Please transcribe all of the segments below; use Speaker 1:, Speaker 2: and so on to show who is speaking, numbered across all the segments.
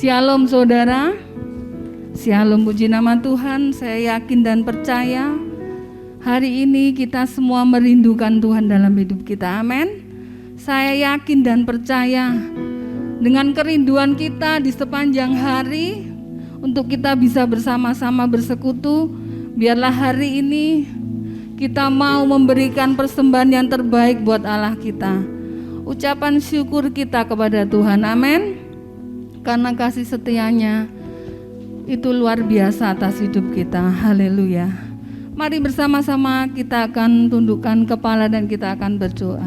Speaker 1: Shalom saudara, Shalom, puji nama Tuhan. Saya yakin dan percaya hari ini kita semua merindukan Tuhan dalam hidup kita, amin. Saya yakin dan percaya dengan kerinduan kita di sepanjang hari untuk kita bisa bersama-sama bersekutu. Biarlah hari ini kita mau memberikan persembahan yang terbaik buat Allah kita, ucapan syukur kita kepada Tuhan, amin. Karena kasih setianya itu luar biasa atas hidup kita, haleluya. Mari bersama-sama kita akan tundukkan kepala dan kita akan berdoa.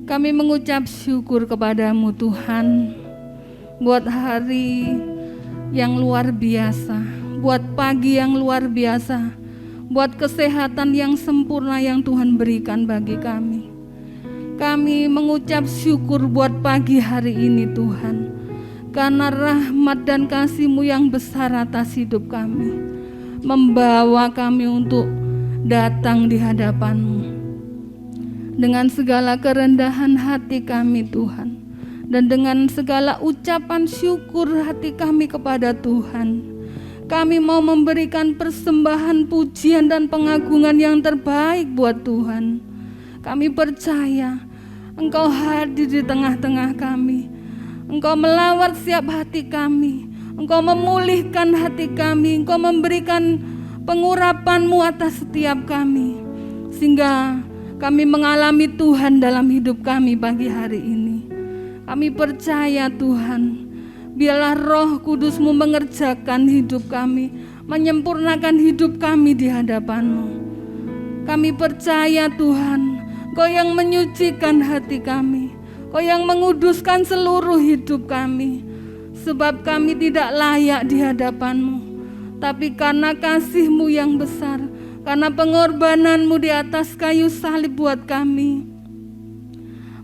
Speaker 1: Kami mengucap syukur kepadamu Tuhan, buat hari yang luar biasa, buat pagi yang luar biasa, buat kesehatan yang sempurna yang Tuhan berikan bagi kami. Kami mengucap syukur buat pagi hari ini Tuhan, karena rahmat dan kasih-Mu yang besar atas hidup kami, membawa kami untuk datang di hadapan-Mu dengan segala kerendahan hati kami Tuhan, dan dengan segala ucapan syukur hati kami kepada Tuhan. Kami mau memberikan persembahan pujian dan pengagungan yang terbaik buat Tuhan. Kami percaya Engkau hadir di tengah-tengah kami, Engkau melawat setiap hati kami, Engkau memulihkan hati kami, Engkau memberikan pengurapan-Mu atas setiap kami, sehingga kami mengalami Tuhan dalam hidup kami pagi hari ini. Kami percaya Tuhan, biarlah Roh Kudus-Mu mengerjakan hidup kami, menyempurnakan hidup kami di hadapan-Mu. Kami percaya Tuhan, Engkau yang menyucikan hati kami, Kau yang menguduskan seluruh hidup kami. Sebab kami tidak layak di hadapan-Mu, tapi karena kasih-Mu yang besar, karena pengorbanan-Mu di atas kayu salib buat kami,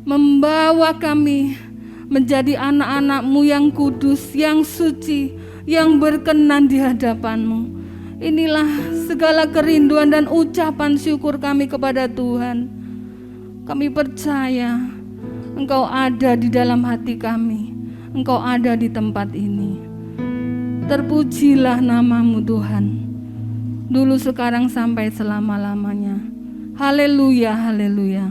Speaker 1: membawa kami menjadi anak-anak-Mu yang kudus, yang suci, yang berkenan di hadapan-Mu. Inilah segala kerinduan dan ucapan syukur kami kepada Tuhan. Kami percaya Engkau ada di dalam hati kami, Engkau ada di tempat ini. Terpujilah nama-Mu Tuhan, dulu sekarang sampai selama-lamanya. Haleluya, haleluya,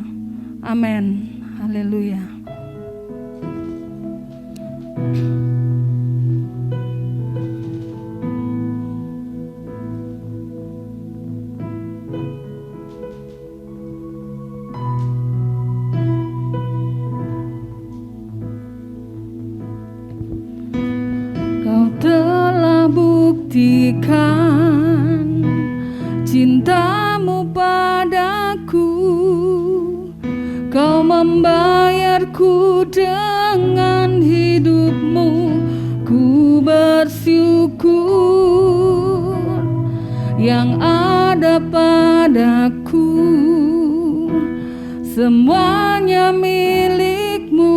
Speaker 1: amin, haleluya. Telah buktikan cinta-Mu padaku, Kau membayarku dengan hidup-Mu. Ku bersyukur yang ada padaku, semuanya milik-Mu.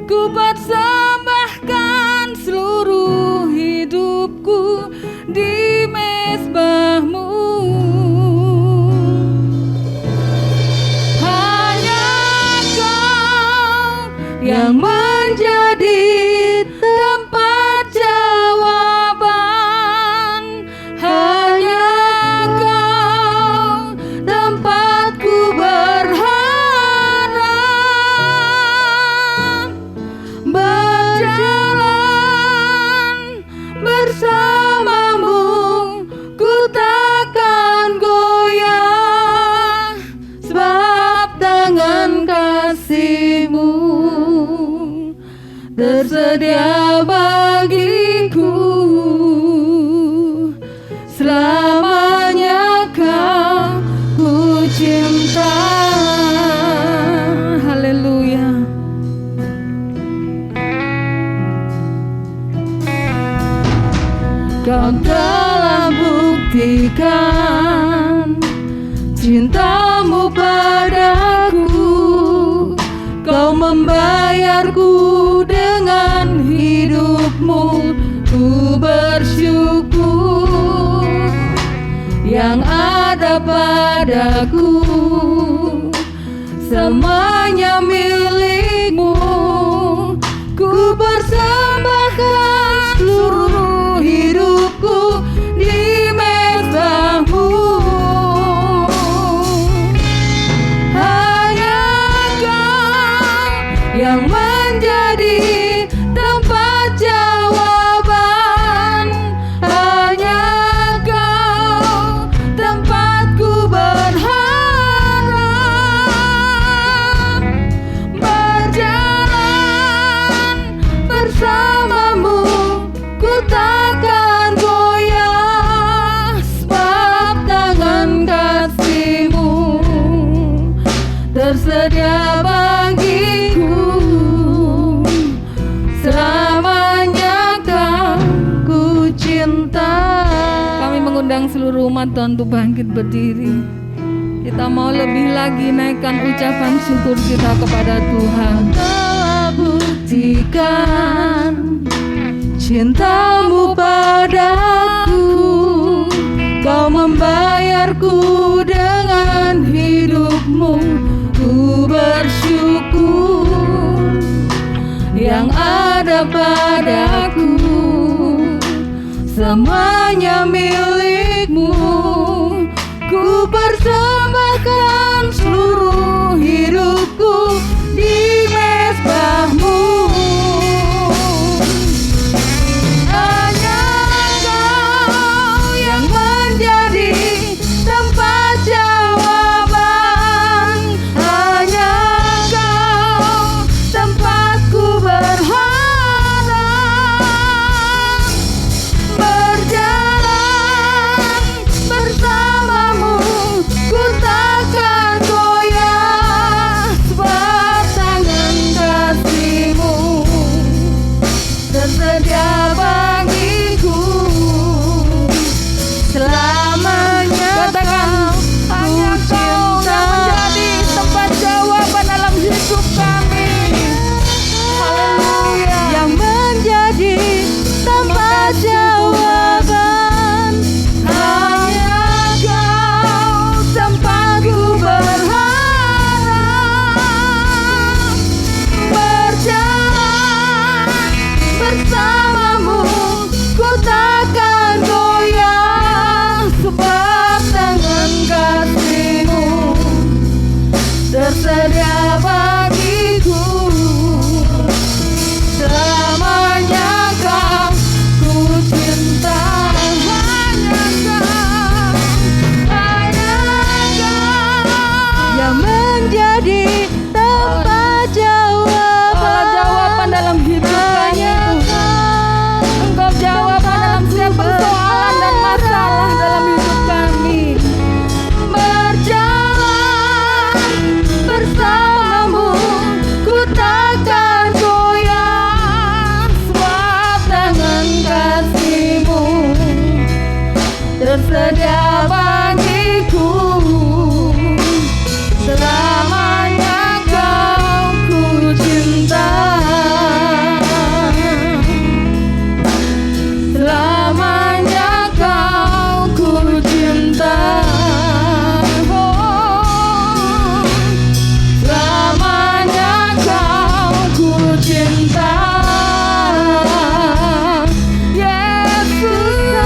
Speaker 1: Ku persembahkan seluruh hidupku di mezbah-Mu. Hanya Kau yang menjadi tempat jawaban. Hanya Kau tempatku berharap, berjalan bersama-Mu, ku takkan goyah, sebab tangan kasih-Mu tersedia bagiku. Selamanya Kau ku cinta. Haleluya. Kau telah buktikan cinta-Mu padaku, Kau membayarku dengan hidup-Mu. Ku bersyukur yang ada padaku, semuanya milik-Mu. Ku bersyukur seluruh umat Tuhan untuk bangkit berdiri. Kita mau lebih lagi naikkan ucapan syukur kita kepada Tuhan.
Speaker 2: Telah buktikan cintamu padaku, kau membayarku dengan hidupmu. Ku bersyukur yang ada padaku, semuanya milikmu. Ku persembahkan seluruh hidupku di mezbahmu. Hanya Kau yang menjadi tempat jawaban, hanya Kau tempatku berharap. Berjalan bersamamu, ku takkan goyah, sebab tangan kasih-Mu tersedia bagiku selamanya.
Speaker 1: Katakan, hanya Kau yang menjadi tempat jawaban dalam hidup kami. Haleluya.
Speaker 2: Yang menjadi tempat jawaban, hanya Kau tempatku berharap. Berjalan bersamamu, ku takkan goyah, sebab tangan kasih-Mu tersedia bagiku selamanya. Kau ku cinta, hanya Kau yang menjadi tempat
Speaker 1: Allah jawaban dalam hidup kami. Engkau jawaban dalam setiap persoalan dan masalah dalam hidup kami.
Speaker 2: Berjalan bersamamu, ku takkan goyah, sebab tangan kasih-Mu tersedia bagiku selamanya. Kau ku cinta, selamanya Kau ku cinta. Oh, selamanya Kau ku cinta. Yesus,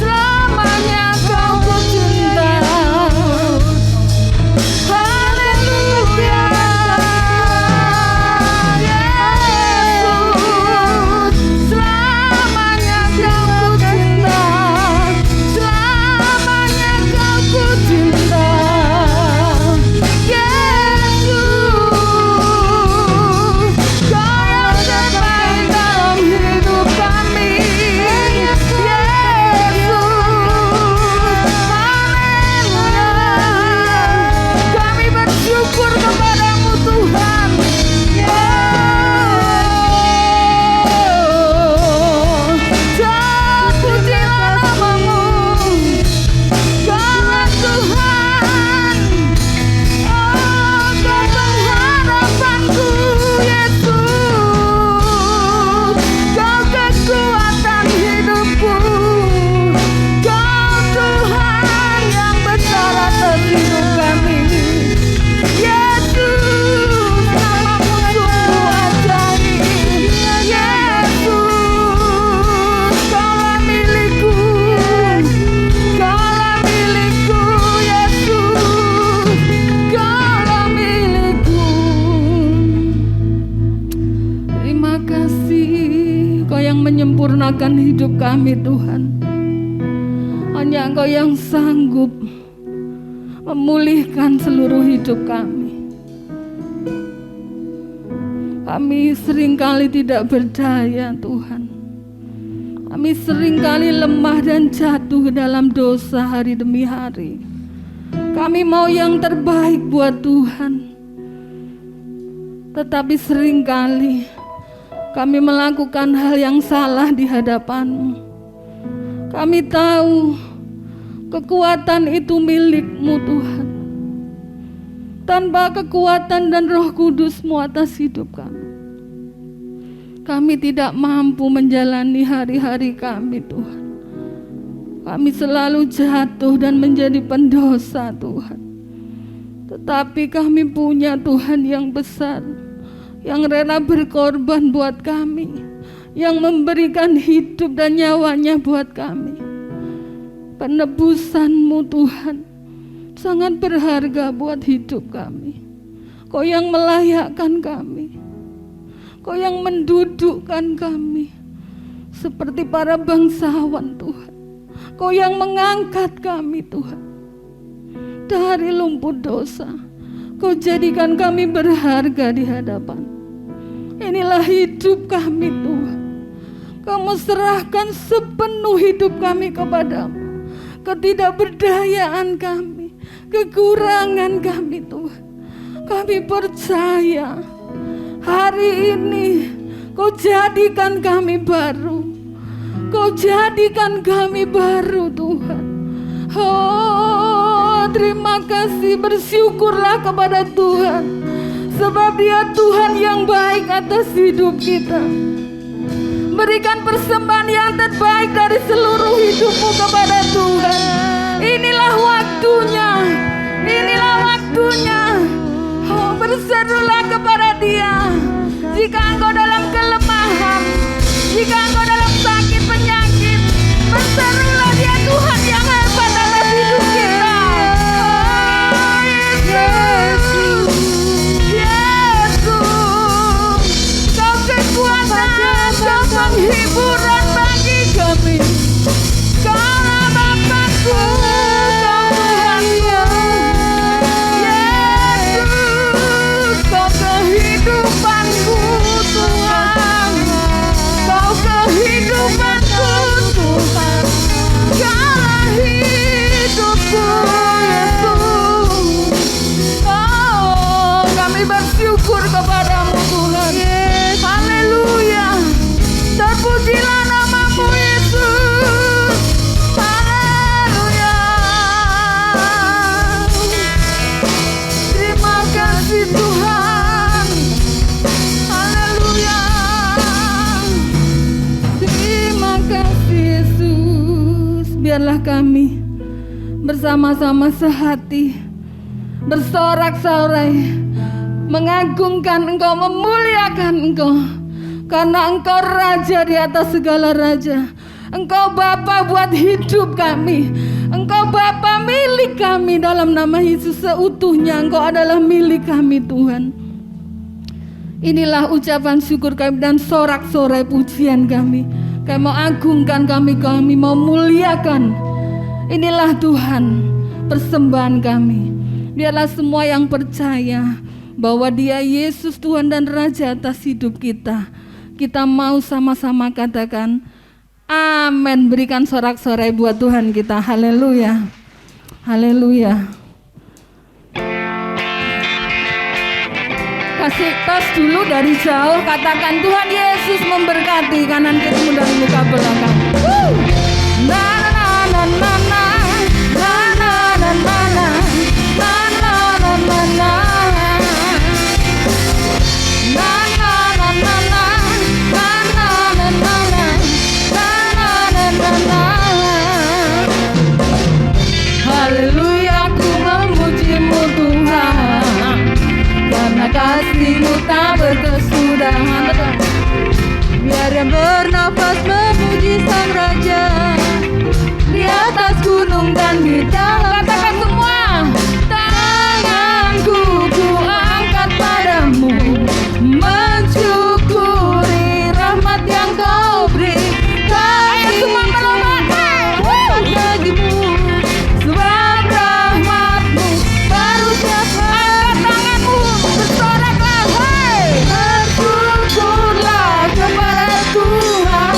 Speaker 2: selamanya Kau ku cinta. Haleluya. Yesus, selamanya Kau ku cinta. Selamanya Kau ku cinta. Yesus, Kau yang terbaik dalam hidup kami. Yesus, haleluya. Kami bersyukur kepadamu Tuhan. Terpujilah nama-Mu, Kau Tuhan. Oh, Kau pengharapanku, Yesus. Kau kekuatan hidupku. Kau Tuhan yang besar atas hidup kami. Yesus, nama-Mu sungguh ajaib. Yesus, Kaulah milikku. Kaulah milikku, Yesus. Kaulah milikku. Terima kasih Kau yang menyempurnakan hidup kami Tuhan. Hanya Engkau yang sanggup memulihkan seluruh hidup kami. Kami seringkali tidak berdaya Tuhan. Kami seringkali lemah dan jatuh dalam dosa hari demi hari. Kami mau yang terbaik buat Tuhan. Tetapi seringkali kami melakukan hal yang salah di hadapan-Mu. Kami tahu kekuatan itu milik-Mu Tuhan. Tanpa kekuatan dan Roh Kudus-Mu atas hidup kami tidak mampu menjalani hari-hari kami Tuhan. Kami selalu jatuh dan menjadi pendosa Tuhan. Tetapi kami punya Tuhan yang besar, yang rela berkorban buat kami, yang memberikan hidup dan nyawanya buat kami. Penebusan-Mu Tuhan sangat berharga buat hidup kami. Kau yang melayakkan kami, Kau yang mendudukkan kami seperti para bangsawan Tuhan. Kau yang mengangkat kami Tuhan dari lumpur dosa. Kau jadikan kami berharga di hadapan. Inilah hidup kami Tuhan. Kamu serahkan sepenuh hidup kami kepadamu. Ketidakberdayaan kami, kekurangan kami Tuhan. Kami percaya hari ini Kau jadikan kami baru. Kau jadikan kami baru Tuhan. Oh, terima kasih, bersyukurlah kepada Tuhan, sebab Dia Tuhan yang baik atas hidup kita. Berikan persembahan yang terbaik dari seluruh hidupmu kepada Tuhan. Inilah waktunya, inilah waktunya. Oh, berserulah kepada Dia. Jika engkau dalam kelemahan, jika engkau dalam sakit penyakit, berserulah Dia Tuhan yang hebat dalam hidup kita. Oh, Yesus, Yesus, Kau kekuatan, Kau penghiburan bagi kami. Kaulah Bapakku, Kau Tuhanku. Yesus, Kau kehidupanku Tuhan. Kau kehidupanku Tuhan. Kaulah hidupku Yesus. Oh, kami bersyukur kepadamu Tuhan. Haleluya. Terpujilah namamu Yesus. Haleluya. Terima kasih Tuhan. Haleluya. Terima kasih Yesus. Biarlah kami bersama-sama sehati, bersorak-sorai, mengagungkan Engkau, memuliakan Engkau. Karena Engkau Raja di atas segala raja. Engkau Bapa buat hidup kami. Engkau Bapa milik kami. Dalam nama Yesus seutuhnya Engkau adalah milik kami Tuhan. Inilah ucapan syukur kami dan sorak-sorai pujian kami. Kami mau agungkan kami mau muliakan. Inilah Tuhan persembahan kami. Biarlah semua yang percaya bahwa Dia Yesus Tuhan dan Raja atas hidup kita. Kita mau sama-sama katakan amin. Berikan sorak-sorai buat Tuhan kita. Haleluya. Haleluya. Kasih tos dulu dari jauh. Katakan Tuhan Yesus memberkati. Kanan kirimu dan muka belakang. Na na na na na. Na na na na na. Na na na na na. Haleluya, ku memuji-Mu Tuhan, karena kasih-Mu tak berkesudahan. Biar yang bernafas memuji Sang Raja di atas gunung dan di dalam. Katakan semua. Tanganku ku angkat padamu, mensyukuri rahmat yang Kau beri. Ayo semua melompat bagimu, sebab rahmat-Mu baru setiap hari. Angkat tanganmu, bersoraklah, hei. Bersyukurlah kepada Tuhan,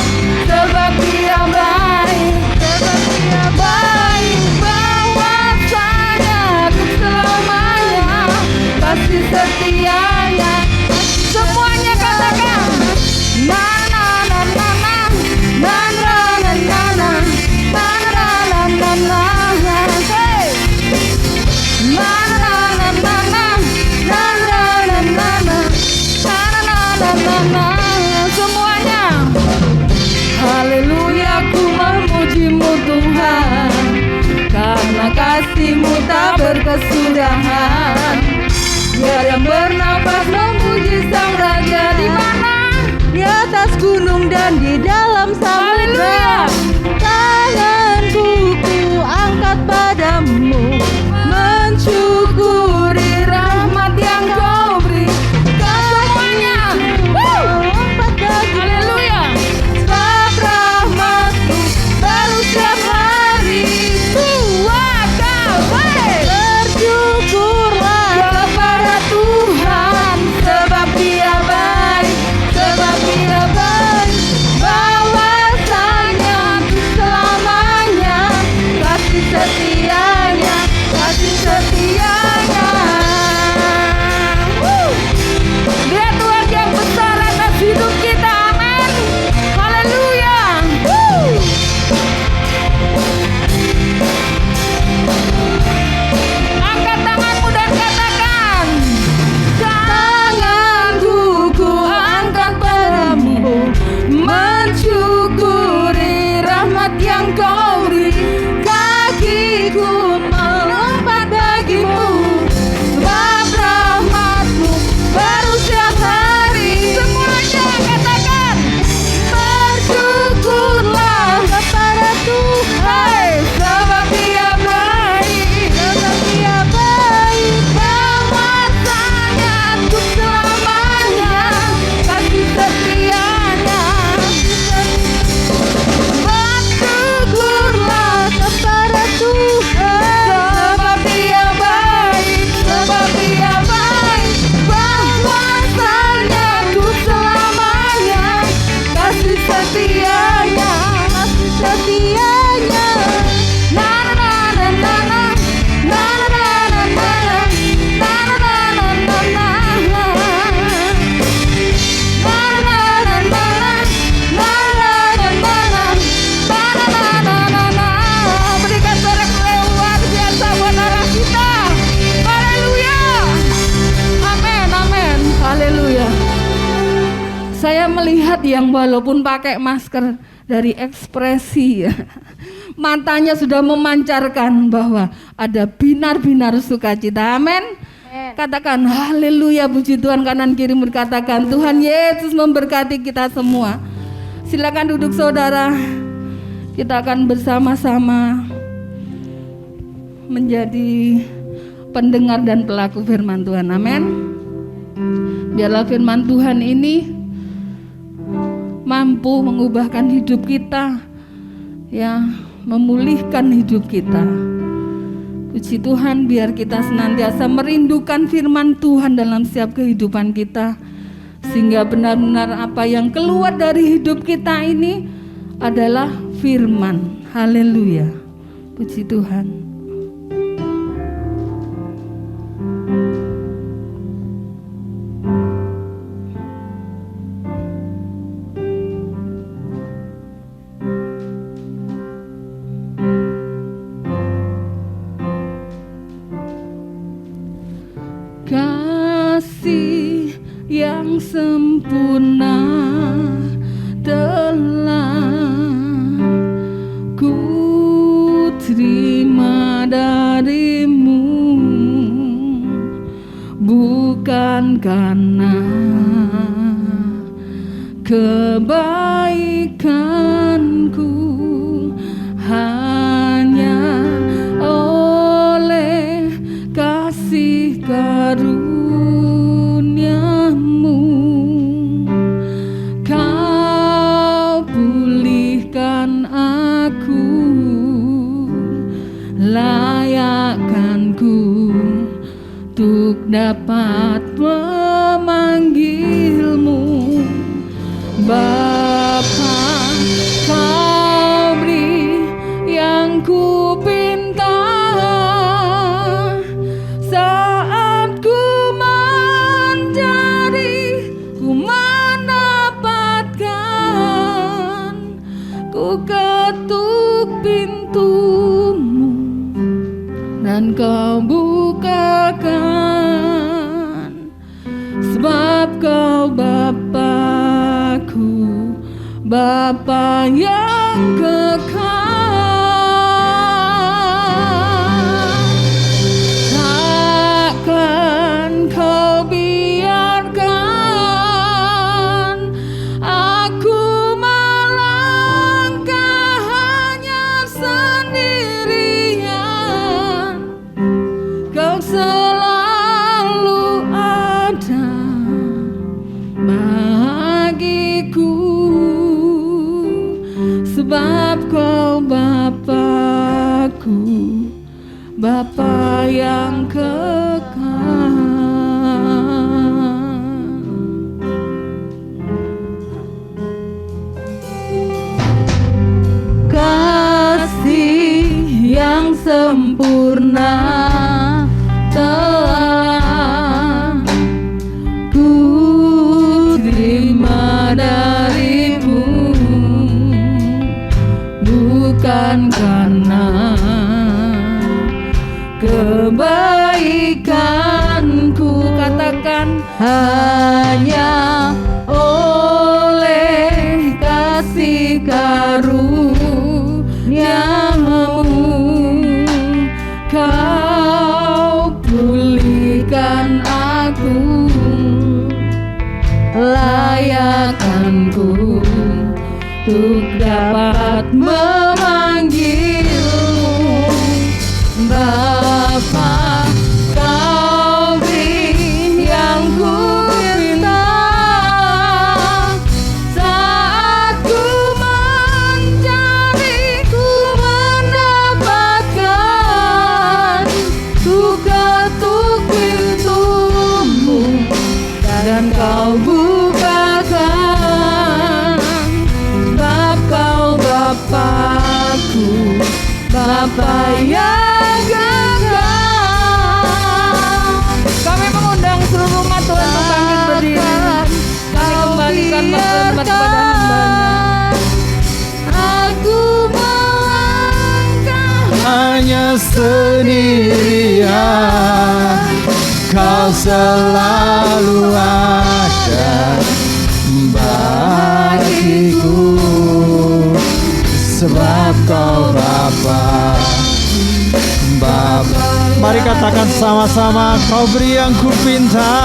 Speaker 2: sebab Dia baik, sebab Dia baik. Bawa kesudahan. Biar yang bernafas memuji Sang Raja. Di mana? Di atas gunung dan di dalam samudra. Tanganku ku angkat padamu, mensyukuri rahmat yang Kau beri. Semuanya melompat bagi. Haleluya. Sebab rahmat-Mu baru setiap hari. Bersyukurlah kepada Tuhan, sebab Dia baik, sebab Dia baik. Bahwasanya selamanya kasih setianya, kasih setianya. Dia Tuhan yang besar atas hidup kita. Amin. Haleluya. Angkat tanganmu dan katakan, tanganku ku angkat padamu, mensyukuri rahmat yang Kau beri. Kakiku melompat bagimu, sebab rahmat-Mu baru setiap hari. Semuanya katakan, bersyukurlah kepada Tuhan, sebab Dia baik, sebab Dia baik. Bahwasanya untuk selamanya kasih setianya. Bersyukurlah kepada Tuhan, sebab Dia baik, sebab Dia baik. Bahwasanya untuk selamanya kasih setianya, kasih setianya. Na na na na na na na na na na na na na. Berikan sorak luar biasa buat arah kita. Haleluya. Amin, amin. Haleluya. Saya melihat yang walaupun pakai masker, dari ekspresi matanya sudah memancarkan bahwa ada binar-binar sukacita. Amin. Katakan haleluya, puji Tuhan. Kanan kiri berkatakan Tuhan Yesus memberkati kita semua. Silakan duduk saudara. Kita akan bersama-sama menjadi pendengar dan pelaku firman Tuhan. Amin. Biarlah firman Tuhan ini mampu mengubahkan hidup kita, ya, memulihkan hidup kita. Puji Tuhan, biar kita senantiasa merindukan firman Tuhan dalam setiap kehidupan kita, sehingga benar-benar apa yang keluar dari hidup kita ini adalah firman. Haleluya. Puji Tuhan. Kasih yang sempurna telah ku terima darimu, bukan karena kebaikanku, hanya oleh kasih karuniamu Kau pulihkan aku, layakkanku untuk dapat memanggilmu Bapa. Kau beri yang ku pinta saat ku mencari, ku mendapatkan, ku ketuk pintumu dan kau bukakan, sebab kau Bapakku, Bapa yang kekal. Aku melangkah hanya sendirian, Kau selalu ada bagiku, sebab Kau Bapakku, Bapa yang kekal. Kasih yang sempurna telah ku terima darimu, bukan karena kebaikanku, katakan hanya oleh kasih karuniamu Kau pulihkan aku, layakkanku untuk dapat memanggilmu Bapa. Kau beri yang ku minta saat ku mencari, ku mendapatkan. Ku ketuk pintumu dan Kau bukakan, sebab Kau Bapakku, Bapa yang kekal. Kami mengundang seluruh umat Tuhan untuk bangkit berdiri. Kami kembalikan hormat kepada hamba-Nya. Aku melangkah
Speaker 3: hanya sendirian, Kau selalu ada bagiku, sebab Kau Bapa. Mari katakan sama-sama, Kau beri yang ku pinta,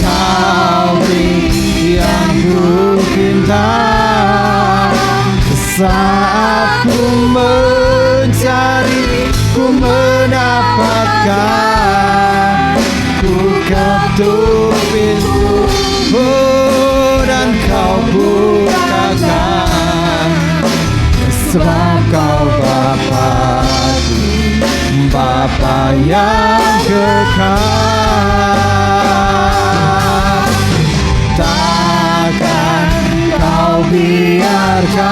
Speaker 3: Kau beri yang ku pinta, saat ku mencari, ku mendapatkan. Ku ketuk pintu dan Kau bukakan, sebab Kau Bapakku, Bapa yang kekal. Takkan Kau biarkan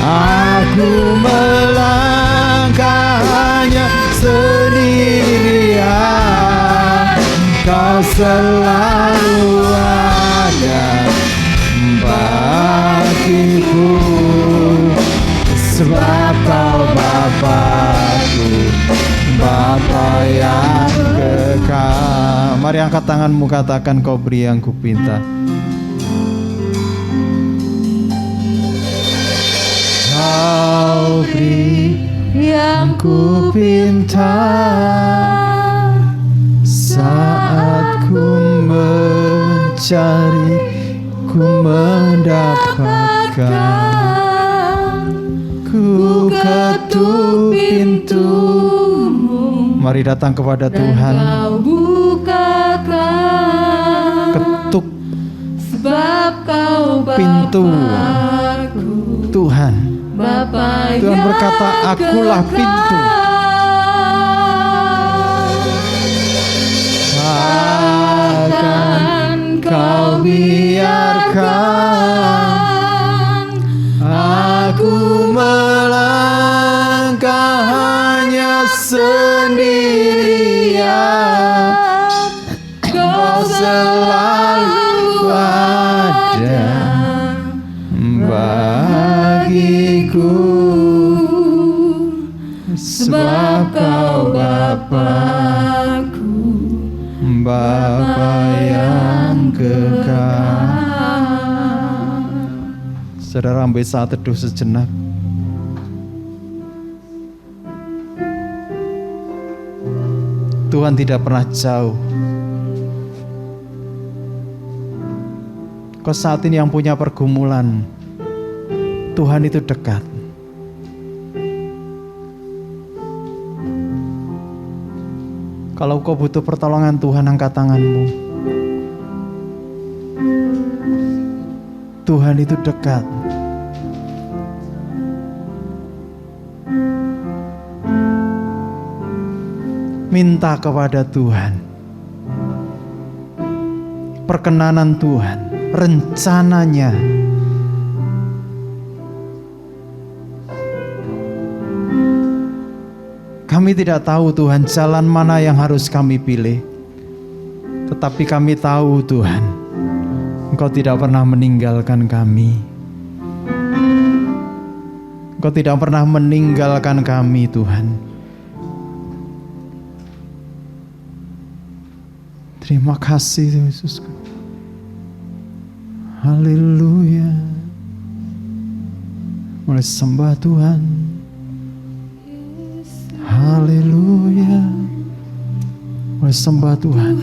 Speaker 3: aku melangkah hanya sendirian, Kau selalu ada bagiku, sebab Kau Bapakku, Bapa yang kekal. Mari angkat tanganmu, katakan, Kau beri yang kupinta. Kau beri yang kupinta, saat ku mencari, ku mendapatkan. Ku ketuk pintumu, mari datang kepada Tuhan.
Speaker 2: Kau bukakan,
Speaker 3: ketuk
Speaker 2: sebab Kau
Speaker 3: pintu
Speaker 2: Bapakku,
Speaker 3: Tuhan.
Speaker 2: Bapa
Speaker 3: Tuhan berkata, akulah pintu. Takkan Kau biarkan aku melangkah hanya sendirian, Kau selalu ada bagiku, sebab Kau Bapakku, Bapa yang kekal. Saudara, ambil saat teduh sejenak. Tuhan tidak pernah jauh. Kau saat ini yang punya pergumulan, Tuhan itu dekat. Kalau kau butuh pertolongan Tuhan, angkat tanganmu. Tuhan itu dekat. Minta kepada Tuhan perkenanan Tuhan, rencananya. Kami tidak tahu Tuhan jalan mana yang harus kami pilih, tetapi kami tahu Tuhan, Engkau tidak pernah meninggalkan kami. Engkau tidak pernah meninggalkan kami Tuhan. Terima kasih Yesus. Haleluya. Mulai sembah Tuhan. Haleluya. Mulai sembah Tuhan.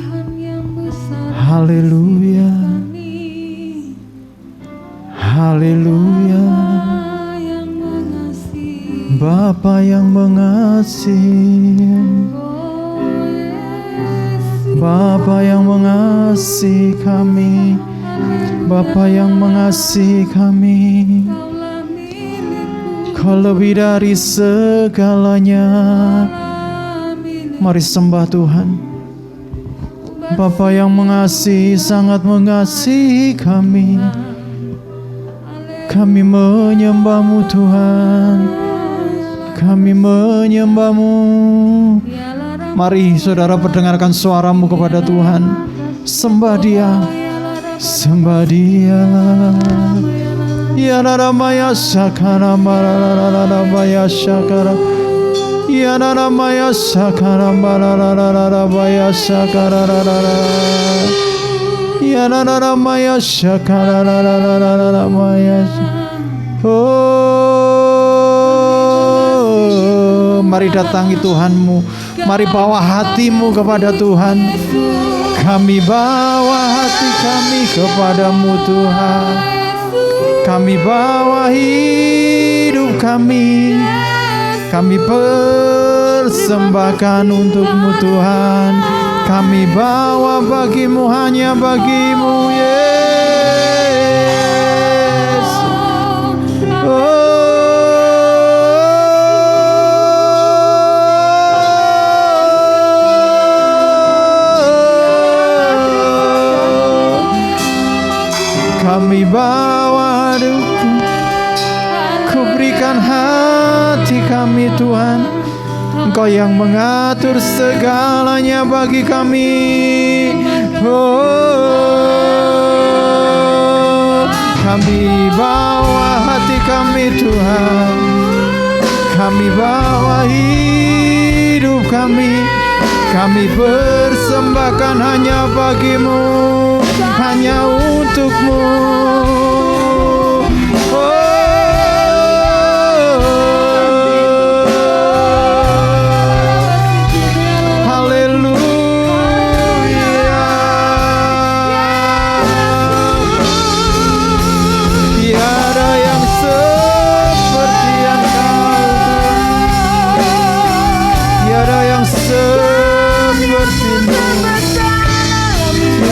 Speaker 3: Haleluya. Haleluya. Bapa yang mengasihi, Bapa yang mengasihi kami, Bapa yang mengasihi kami, Kau lebih dari segalanya. Mari sembah Tuhan. Bapa yang mengasihi, sangat mengasihi kami. Kami menyembah-Mu Tuhan. Kami menyembah-Mu. Mari saudara perdengarkan suaramu kepada Tuhan. Sembah Dia. Sembah Dia. Ya Naramaya Sakara Marararabaya Sakara. Ya Naramaya Sakara Marararabaya Sakara. Ya Naramaya Sakara Marararabaya. Oh, mari datangi Tuhanmu. Mari bawa hatimu kepada Tuhan. Kami bawa hati kami kepadamu Tuhan. Kami bawa hidup kami. Kami persembahkan untuk-Mu Tuhan. Kami bawa bagimu, hanya bagimu Yesus. Kami bawa hidupku, Ku berikan hati kami Tuhan. Engkau yang mengatur segalanya bagi kami. Oh, kami bawa hati kami Tuhan. Kami bawa hidup kami. Kami persembahkan hanya bagimu, hanya untuk-Mu.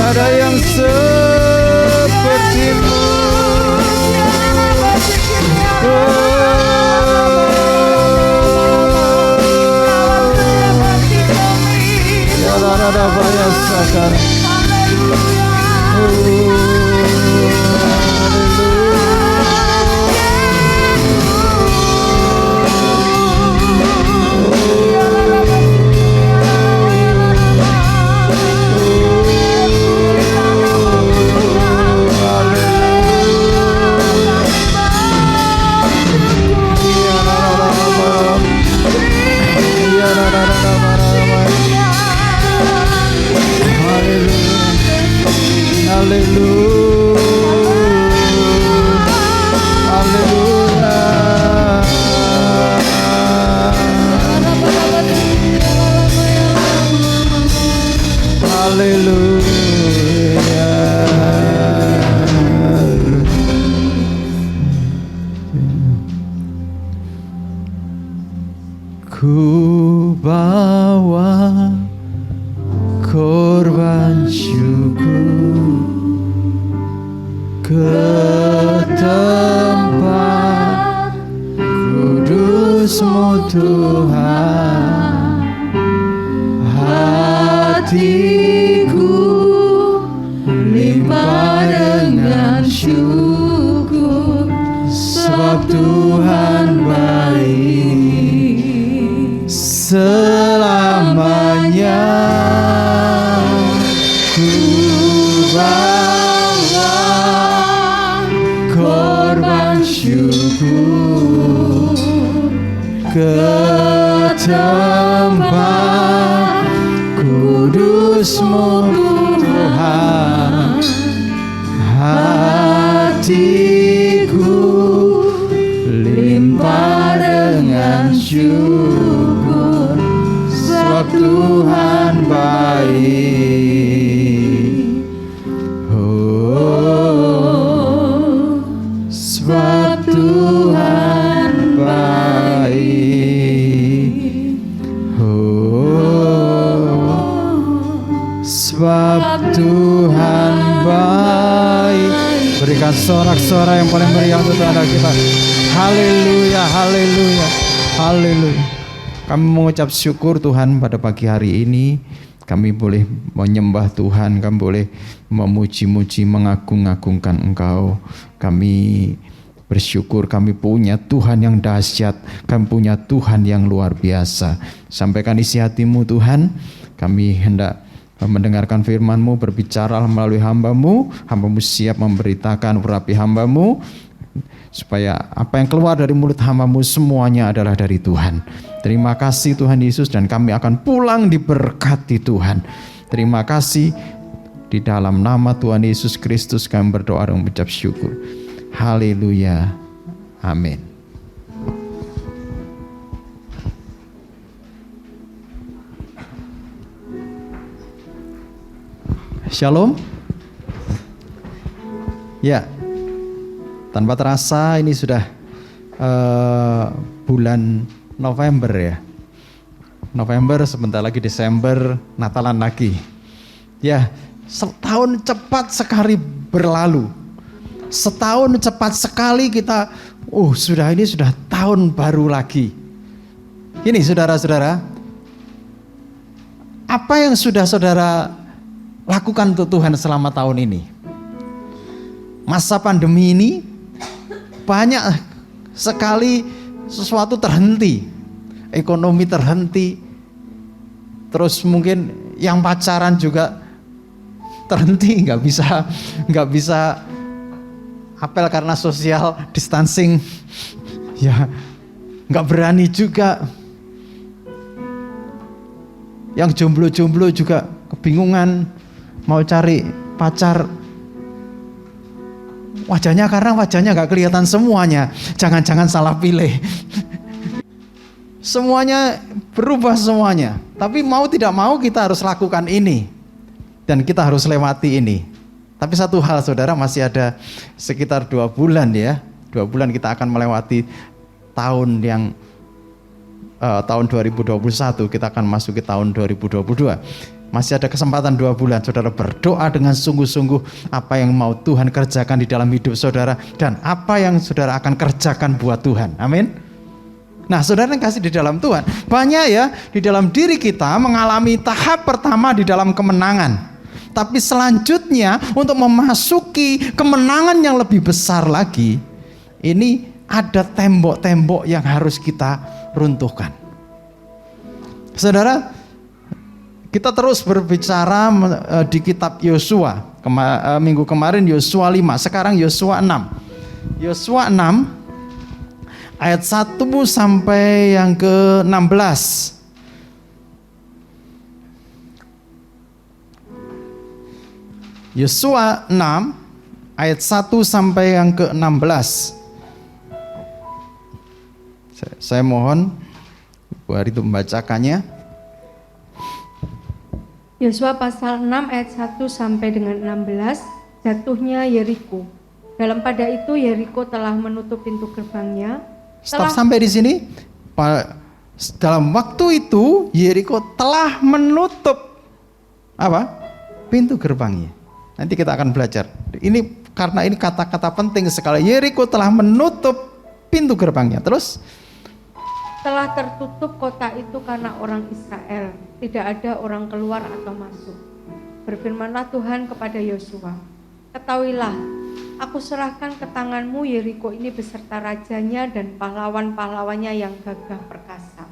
Speaker 3: Ada yang seperti ke tempat kudus-Mu Tuhan. Hatiku limpah dengan syukur, sebab Tuhan baik selamanya. Ku bawa korban syukur ke tempat kudus-Mu Tuhan. Hatiku limpah dengan syukur, sebab Tuhan baik. Oh, sebab Tuhan baik. Oh, sebab Tuhan baik. Berikan sorak-sorai yang paling meriah untuk Tuhan kita. Haleluya, haleluya, haleluya. Kami mengucap syukur Tuhan pada pagi hari ini. Kami boleh menyembah Tuhan, kami boleh memuji-muji, mengagung-agungkan Engkau. Kami bersyukur kami punya Tuhan yang dahsyat, kami punya Tuhan yang luar biasa. Sampaikan isi hati-Mu Tuhan, kami hendak mendengarkan firman-Mu, berbicara melalui hamba-Mu. Hamba-Mu siap memberitakan urapi hamba-Mu, supaya apa yang keluar dari mulut hamba-Mu semuanya adalah dari Tuhan. Terima kasih Tuhan Yesus, dan kami akan pulang diberkati Tuhan. Terima kasih, di dalam nama Tuhan Yesus Kristus kami berdoa dan mengucap syukur. Haleluya, amin. Shalom. Ya, tanpa terasa ini sudah bulan November ya. November, sebentar lagi Desember, Natalan lagi. Ya, setahun cepat sekali berlalu. Setahun cepat sekali kita, ini sudah tahun baru lagi. Ini saudara-saudara, apa yang sudah saudara lakukan untuk Tuhan selama tahun ini? Masa pandemi ini banyak sekali sesuatu terhenti, ekonomi terhenti, terus mungkin yang pacaran juga terhenti, nggak bisa apel karena social distancing, ya nggak berani juga. Yang jomblo-jomblo juga kebingungan mau cari pacar. Karena wajahnya gak kelihatan semuanya. Jangan-jangan salah pilih. Semuanya berubah semuanya. Tapi mau tidak mau kita harus lakukan ini. Dan kita harus lewati ini. Tapi satu hal saudara, masih ada sekitar 2 bulan ya. 2 bulan kita akan melewati tahun yang tahun 2021. Kita akan masuk ke tahun 2022. Masih ada kesempatan 2 bulan saudara berdoa dengan sungguh-sungguh apa yang mau Tuhan kerjakan di dalam hidup saudara, dan apa yang saudara akan kerjakan buat Tuhan. Amin. Nah, saudara yang kasih di dalam Tuhan, banyak ya di dalam diri kita mengalami tahap pertama di dalam kemenangan. Tapi selanjutnya untuk memasuki kemenangan yang lebih besar lagi, ini ada tembok-tembok yang harus kita runtuhkan. Saudara, kita terus berbicara di kitab Yosua. Minggu kemarin Yosua 5, sekarang Yosua 6. Yosua 6 ayat 1 sampai yang ke-16. Yosua 6 ayat 1 sampai yang ke-16. Saya mohon Bu Hari itu membacakannya.
Speaker 4: Yosua pasal 6 ayat 1 sampai dengan 16, jatuhnya Yeriko. Dalam pada itu Yeriko telah menutup pintu gerbangnya.
Speaker 3: Stop sampai di sini. Dalam waktu itu Yeriko telah menutup apa? Pintu gerbangnya. Nanti kita akan belajar. Ini karena ini kata-kata penting sekali. Yeriko telah menutup pintu gerbangnya. Terus
Speaker 4: Telah tertutup kota itu karena orang Israel, tidak ada orang keluar atau masuk. Berfirmanlah Tuhan kepada Yosua, ketahuilah, aku serahkan ke tanganmu Yeriko ini beserta rajanya dan pahlawan-pahlawannya yang gagah perkasa.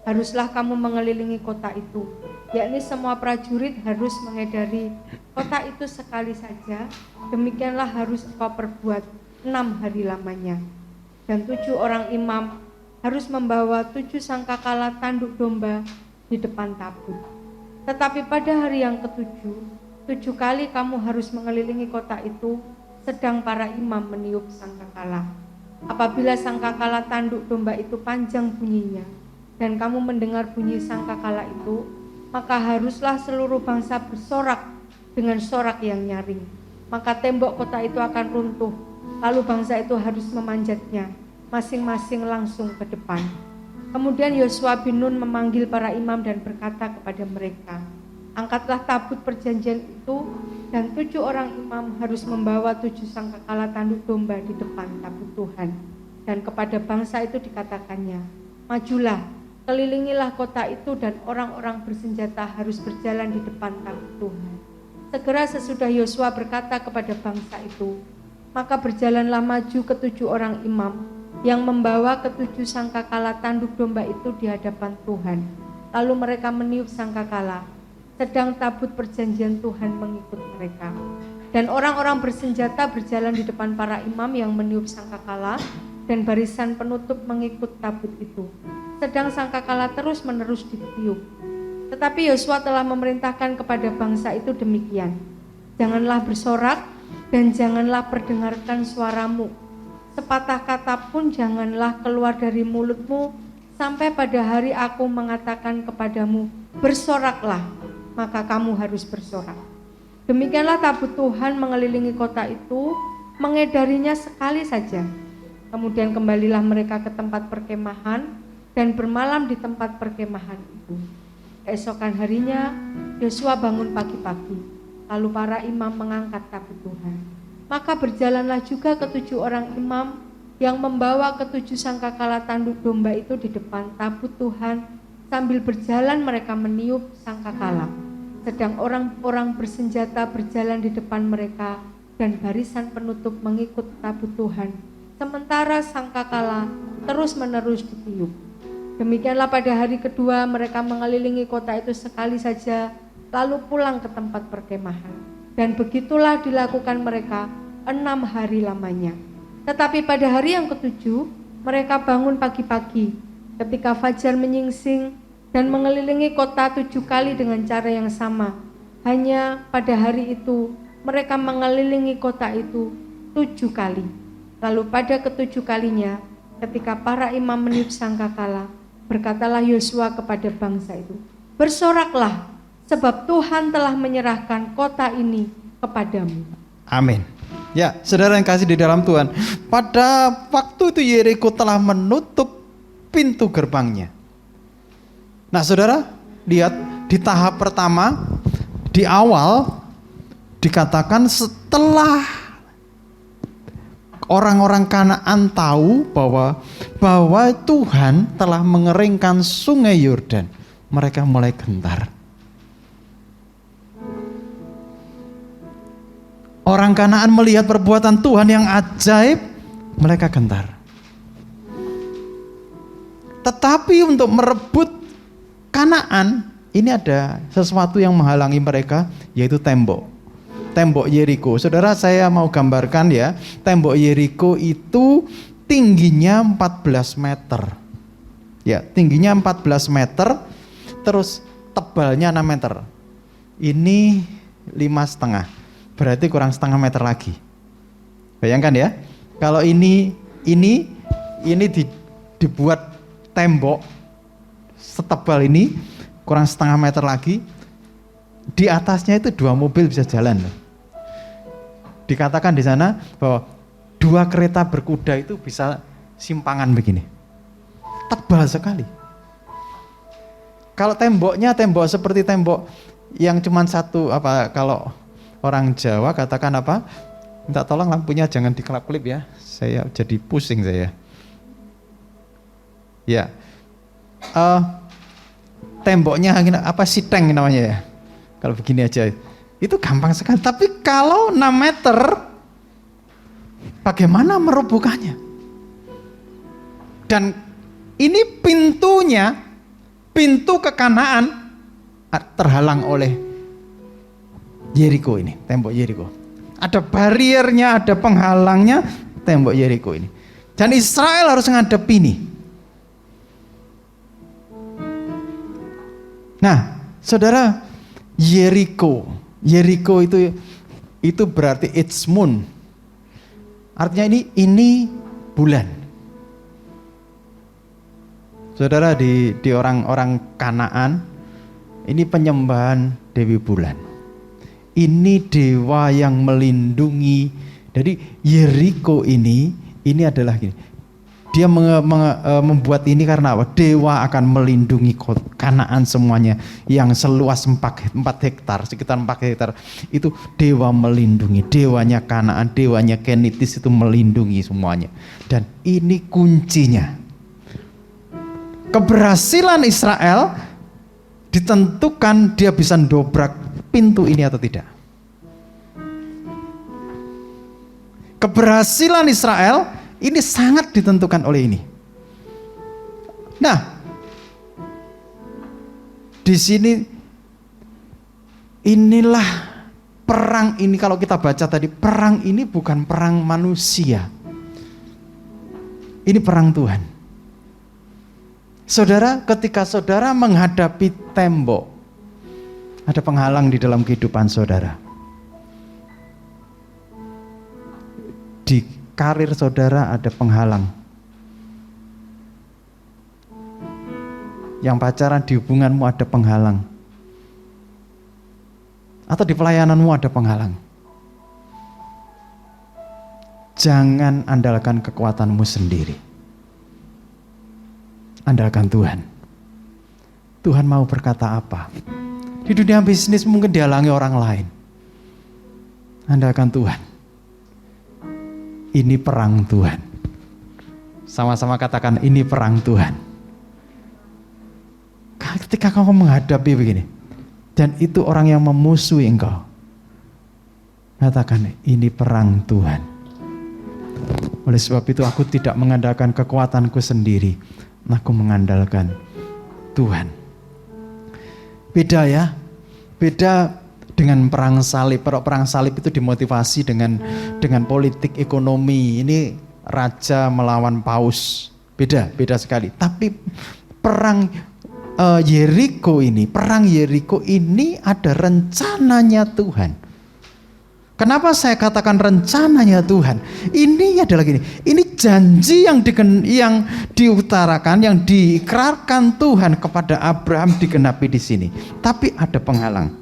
Speaker 4: Haruslah kamu mengelilingi kota itu, yakni semua prajurit harus mengedari kota itu sekali saja. Demikianlah harus engkau perbuat 6 hari lamanya. Dan 7 orang imam harus membawa 7 sangkakala tanduk domba di depan tabut. Tetapi pada hari yang ke-7, 7 kali kamu harus mengelilingi kota itu, sedang para imam meniup sangkakala. Apabila sangkakala tanduk domba itu panjang bunyinya, dan kamu mendengar bunyi sangkakala itu, maka haruslah seluruh bangsa bersorak dengan sorak yang nyaring. Maka tembok kota itu akan runtuh, lalu bangsa itu harus memanjatnya, masing-masing langsung ke depan. Kemudian Yosua bin Nun memanggil para imam dan berkata kepada mereka, angkatlah tabut perjanjian itu, dan 7 orang imam harus membawa 7 sangkakala tanduk domba di depan tabut Tuhan. Dan kepada bangsa itu dikatakannya, majulah, kelilingilah kota itu, dan orang-orang bersenjata harus berjalan di depan tabut Tuhan. Segera sesudah Yosua berkata kepada bangsa itu, maka berjalanlah maju ke-7 orang imam yang membawa ke-7 sangkakala tanduk domba itu di hadapan Tuhan. Lalu mereka meniup sangkakala, sedang tabut perjanjian Tuhan mengikut mereka. Dan orang-orang bersenjata berjalan di depan para imam yang meniup sangkakala, dan barisan penutup mengikut tabut itu. Sedang sangkakala terus menerus ditiup. Tetapi Yosua telah memerintahkan kepada bangsa itu demikian, janganlah bersorak dan janganlah perdengarkan suaramu. Sepatah kata pun janganlah keluar dari mulutmu sampai pada hari aku mengatakan kepadamu, bersoraklah, maka kamu harus bersorak. Demikianlah tabut Tuhan mengelilingi kota itu, mengedarinya sekali saja. Kemudian kembalilah mereka ke tempat perkemahan dan bermalam di tempat perkemahan itu. Keesokan harinya Yosua bangun pagi-pagi, lalu para imam mengangkat tabut Tuhan. Maka berjalanlah juga ke-7 orang imam yang membawa ke-7 sangkakala tanduk domba itu di depan tabut Tuhan. Sambil berjalan mereka meniup sangkakala, sedang orang-orang bersenjata berjalan di depan mereka, dan barisan penutup mengikut tabut Tuhan. Sementara sangkakala terus menerus ditiup. Demikianlah pada hari kedua mereka mengelilingi kota itu sekali saja, lalu pulang ke tempat perkemahan. Dan begitulah dilakukan mereka 6 hari lamanya. Tetapi pada hari yang ke-7 mereka bangun pagi-pagi ketika fajar menyingsing dan mengelilingi kota 7 kali dengan cara yang sama. Hanya pada hari itu mereka mengelilingi kota itu 7 kali. Lalu pada ke-7 kalinya ketika para imam meniup sangkakala, berkatalah Yosua kepada bangsa itu, bersoraklah, sebab Tuhan telah menyerahkan kota ini kepadamu.
Speaker 3: amin. Ya, saudara yang kasih di dalam Tuhan, pada waktu itu Yeriko telah menutup pintu gerbangnya. Nah, saudara, lihat di tahap pertama, di awal dikatakan setelah orang-orang Kanaan tahu bahwa Tuhan telah mengeringkan sungai Yordan, mereka mulai gentar. Orang Kanaan melihat perbuatan Tuhan yang ajaib, mereka gentar. Tetapi untuk merebut Kanaan, ini ada sesuatu yang menghalangi mereka, yaitu tembok. Tembok Yeriko. Saudara, saya mau gambarkan ya, tembok Yeriko itu tingginya 14 meter. Ya, tingginya 14 meter, terus tebalnya 6 meter. Ini 5,5. Berarti kurang setengah meter lagi. Bayangkan ya, kalau ini dibuat tembok setebal ini, kurang setengah meter lagi, di atasnya itu 2 mobil bisa jalan. Dikatakan di sana bahwa 2 kereta berkuda itu bisa simpangan begini. Tebal sekali. Kalau temboknya tembok seperti tembok yang cuma satu, kalau orang Jawa katakan apa? Minta tolong lampunya jangan dikelap-kelip ya. Saya jadi pusing saya. Ya. Temboknya apa siteng namanya ya. Kalau begini aja itu gampang sekali. Tapi kalau 6 meter bagaimana merobohkannya? Dan ini pintunya, pintu ke Kanaan terhalang oleh Yeriko ini, tembok Yeriko. Ada bariernya, ada penghalangnya, tembok Yeriko ini. Dan Israel harus ngadep ini. Nah, saudara, Yeriko itu berarti it's moon. Artinya ini bulan. Saudara, di orang-orang Kanaan ini penyembahan Dewi Bulan. Ini dewa yang melindungi. Jadi Yeriko ini adalah gini. Dia membuat ini karena apa? Dewa akan melindungi Kanaan semuanya yang seluas 4 hektar, sekitar 4 hektar. Itu dewa melindungi, dewanya Kanaan, dewanya Kenitis itu melindungi semuanya. Dan ini kuncinya. Keberhasilan Israel ditentukan dia bisa dobrak pintu ini atau tidak. Keberhasilan Israel ini sangat ditentukan oleh ini. Nah, di sini inilah perang ini, kalau kita baca tadi, perang ini bukan perang manusia. Ini perang Tuhan. Saudara, ketika saudara menghadapi tembok, ada penghalang di dalam kehidupan saudara. Di karir saudara ada penghalang. Yang pacaran, di hubunganmu ada penghalang. Atau di pelayananmu ada penghalang. Jangan andalkan kekuatanmu sendiri. Andalkan Tuhan. Tuhan mau berkata apa? Di dunia bisnis mungkin dihalangi orang lain. Andalkan Tuhan. Ini perang Tuhan. Sama-sama katakan, ini perang Tuhan. Ketika kau menghadapi begini, dan itu orang yang memusuhi engkau, katakan, ini perang Tuhan. Oleh sebab itu aku tidak mengandalkan kekuatanku sendiri, aku mengandalkan Tuhan. Beda ya, beda dengan perang salib. Perang salib itu dimotivasi dengan politik ekonomi. Ini raja melawan paus, beda sekali. Tapi perang Yeriko ini ada rencananya Tuhan. Kenapa saya katakan rencananya Tuhan? Ini adalah gini, ini janji yang diutarakan, yang diikrarkan Tuhan kepada Abraham digenapi di sini. Tapi ada penghalang.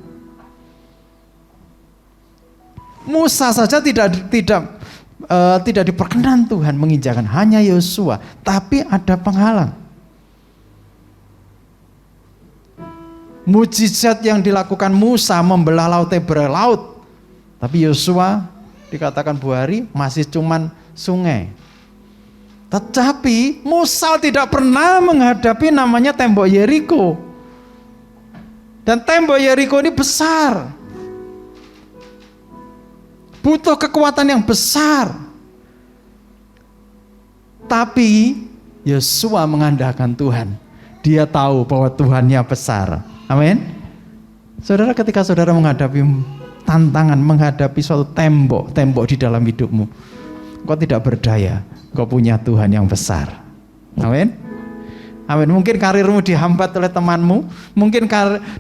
Speaker 3: Musa saja tidak diperkenan Tuhan menginjakkan, hanya Yosua, tapi ada penghalang. Mujizat yang dilakukan Musa membelah laut Tebra laut. Tapi Yosua dikatakan buari masih cuman sungai. Tetapi Musa tidak pernah menghadapi namanya tembok Yeriko. Dan tembok Yeriko ini besar. Butuh kekuatan yang besar. Tapi Yosua mengandalkan Tuhan. Dia tahu bahwa Tuhannya besar. Amin. Saudara, ketika saudara menghadapi tantangan, menghadapi suatu tembok di dalam hidupmu, engkau tidak berdaya, engkau punya Tuhan yang besar. Amin. Amin. Mungkin karirmu dihambat oleh temanmu, mungkin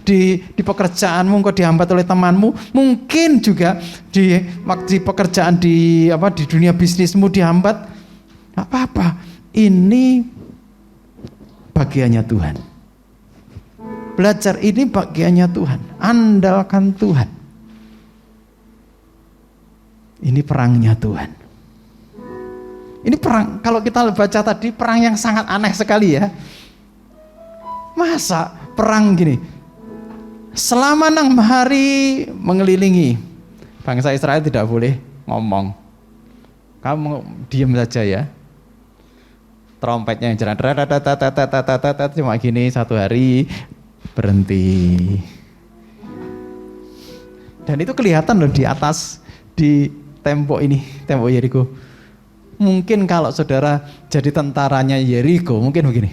Speaker 3: di pekerjaanmu engkau dihambat oleh temanmu, mungkin juga di pekerjaan di dunia bisnismu dihambat. Gak apa-apa. Ini bagiannya Tuhan. Belajar ini bagiannya Tuhan. Andalkan Tuhan. Ini perangnya Tuhan. Ini perang, kalau kita baca tadi, perang yang sangat aneh sekali ya. Masa perang gini, selama 6 hari mengelilingi, bangsa Israel tidak boleh ngomong. Kamu diam saja ya. Trompetnya yang jalan cuma gini, satu hari berhenti. Dan itu kelihatan loh di atas, di tembok ini, tembok Yeriko. Mungkin kalau saudara jadi tentaranya Yeriko, mungkin begini.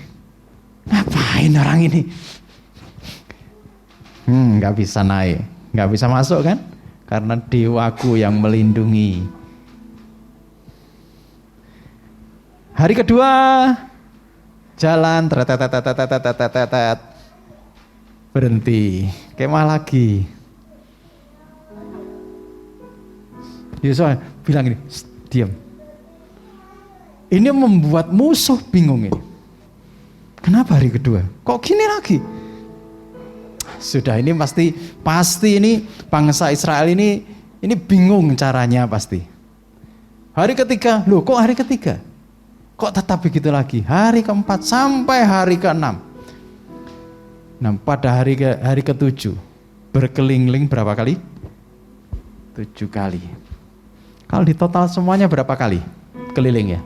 Speaker 3: Ngapain orang ini? Nggak bisa naik, nggak bisa masuk kan? Karena dewaku yang melindungi. Hari kedua jalan berhenti, kemah lagi. Yosua bilang ini, diam. Ini membuat musuh bingung ini. Kenapa hari kedua? Kok gini lagi? Sudah ini pasti ini bangsa Israel ini bingung caranya pasti. Hari ketiga, loh kok hari ketiga? Kok tetap begitu lagi? Hari keempat sampai hari keenam. Nah pada hari ketujuh berkeliling berapa kali? 7 kali. Kalau di total semuanya berapa kali keliling ya?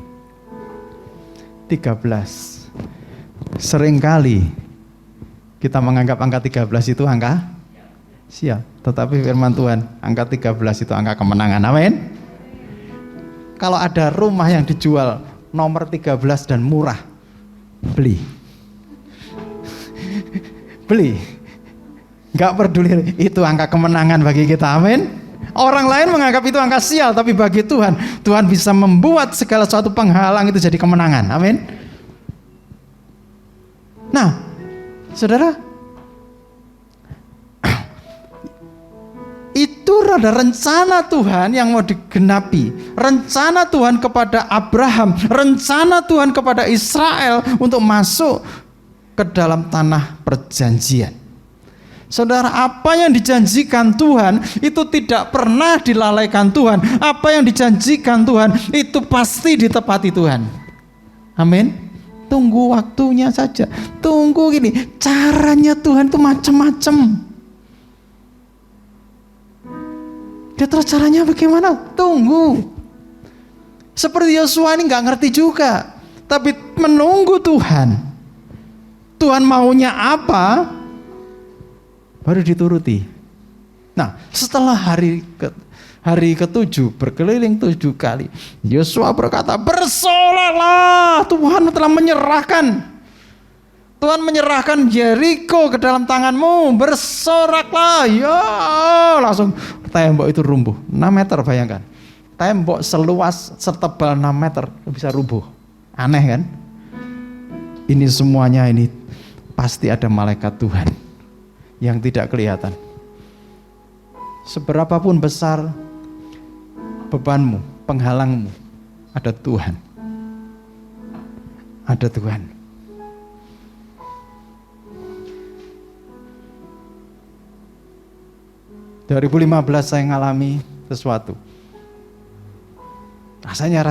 Speaker 3: 13. Seringkali kita menganggap angka 13 itu angka sial, tetapi firman Tuhan angka 13 itu angka kemenangan. Amin. Kalau ada rumah yang dijual nomor 13 dan murah, beli. Beli. Enggak peduli, itu angka kemenangan bagi kita. Amin. Orang lain menganggap itu angka sial, tapi bagi Tuhan, Tuhan bisa membuat segala sesuatu penghalang itu jadi kemenangan. Amin. Nah, saudara, itu ada rencana Tuhan yang mau digenapi. Rencana Tuhan kepada Abraham, rencana Tuhan kepada Israel untuk masuk ke dalam tanah perjanjian. Saudara, apa yang dijanjikan Tuhan itu tidak pernah dilalaikan Tuhan. Apa yang dijanjikan Tuhan itu pasti ditepati Tuhan. Amin. Tunggu waktunya saja. Tunggu gini, caranya Tuhan itu macam-macam. Dia terus caranya bagaimana? Tunggu. Seperti Yosua ini nggak ngerti juga, tapi menunggu Tuhan. Tuhan maunya apa? Baru dituruti. Nah, setelah hari ke-7 berkeliling 7 kali, Yosua berkata, bersoraklah, Tuhan telah menyerahkan. Tuhan menyerahkan Yeriko ke dalam tanganmu, bersoraklah. Ya, langsung tembok itu rumbuh. 6 meter bayangkan. Tembok seluas setebal 6 meter bisa rubuh. Aneh kan? Ini semuanya ini pasti ada malaikat Tuhan yang tidak kelihatan. Seberapapun besar bebanmu, penghalangmu, ada Tuhan. Ada Tuhan. Dari 2015 saya ngalami sesuatu. Rasanya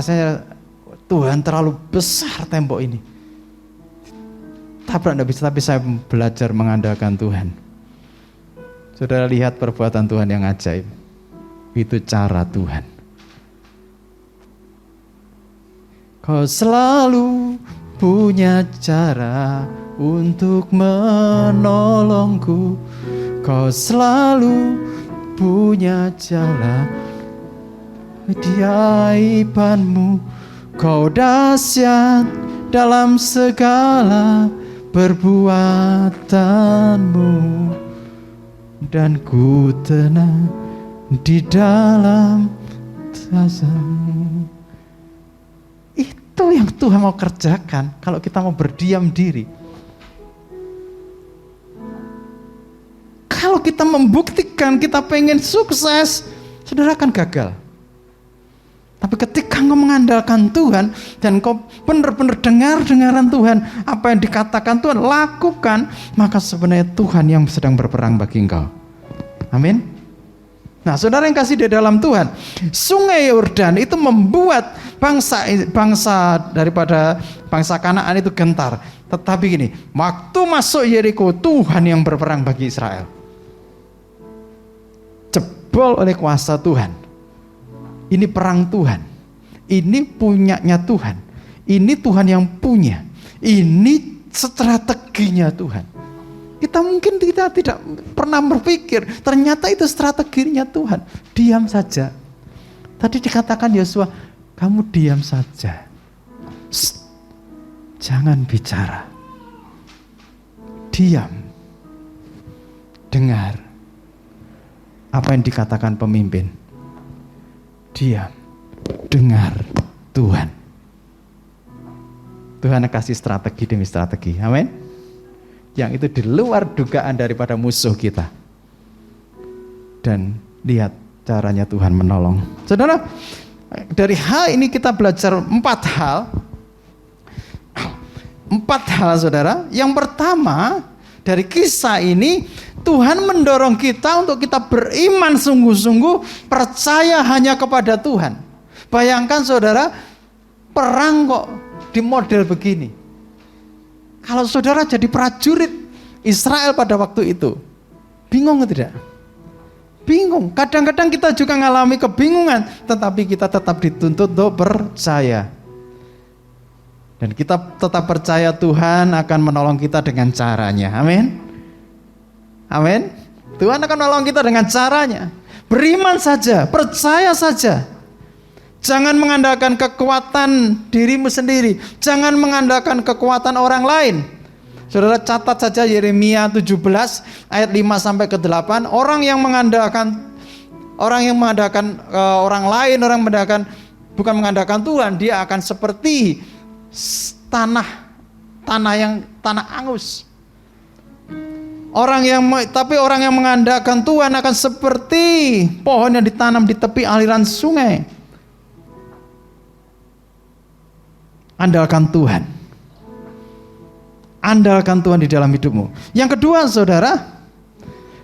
Speaker 3: Tuhan terlalu besar tembok ini. Tabrak enggak bisa, tapi saya belajar mengandalkan Tuhan. Saudara lihat perbuatan Tuhan yang ajaib. Itu cara Tuhan. Kau selalu punya cara untuk menolongku. Kau selalu punya jalan keajaibanmu. Kau dahsyat dalam segala perbuatanmu. Dan ku tenang di dalam kuasa-Mu. Itu yang Tuhan mau kerjakan kalau kita mau berdiam diri. Kalau kita membuktikan kita pengen sukses, saudara akan gagal. Tapi ketika engkau mengandalkan Tuhan dan engkau benar-benar dengaran Tuhan, apa yang dikatakan Tuhan lakukan, maka sebenarnya Tuhan yang sedang berperang bagi engkau. Amin. Nah, saudara yang kasih di dalam Tuhan, Sungai Yordan itu membuat bangsa daripada bangsa Kanaan itu gentar. Tetapi gini, waktu masuk Yeriko, Tuhan yang berperang bagi Israel. Jebol oleh kuasa Tuhan. Ini perang Tuhan. Ini punyanya Tuhan. Ini Tuhan yang punya. Ini strateginya Tuhan. Kita mungkin tidak pernah berpikir, ternyata itu strateginya Tuhan. Diam saja. Tadi dikatakan Yosua, kamu diam saja. Shh, jangan bicara. Diam. Dengar apa yang dikatakan pemimpin. Diam. Dengar Tuhan. Tuhan kasih strategi demi strategi. Amin. Yang itu di luar dugaan daripada musuh kita. Dan lihat caranya Tuhan menolong. Saudara, dari hal ini kita belajar 4 hal. 4 hal, saudara. Yang pertama, dari kisah ini, Tuhan mendorong kita untuk kita beriman sungguh-sungguh, percaya hanya kepada Tuhan. Bayangkan saudara, perang kok di model begini. Kalau saudara jadi prajurit Israel pada waktu itu, bingung tidak? Bingung. Kadang-kadang kita juga mengalami kebingungan, tetapi kita tetap dituntut untuk percaya. Dan kita tetap percaya Tuhan akan menolong kita dengan caranya. Amin. Amin. Tuhan akan menolong kita dengan caranya. Beriman saja, percaya saja. Jangan mengandalkan kekuatan dirimu sendiri. Jangan mengandalkan kekuatan orang lain. Saudara catat saja Yeremia 17 ayat 5 sampai ke 8. Orang yang mengandalkan orang lain, bukan mengandalkan Tuhan, dia akan seperti tanah angus. Tapi orang yang mengandalkan Tuhan akan seperti pohon yang ditanam di tepi aliran sungai. Andalkan Tuhan. Andalkan Tuhan di dalam hidupmu. Yang kedua, saudara,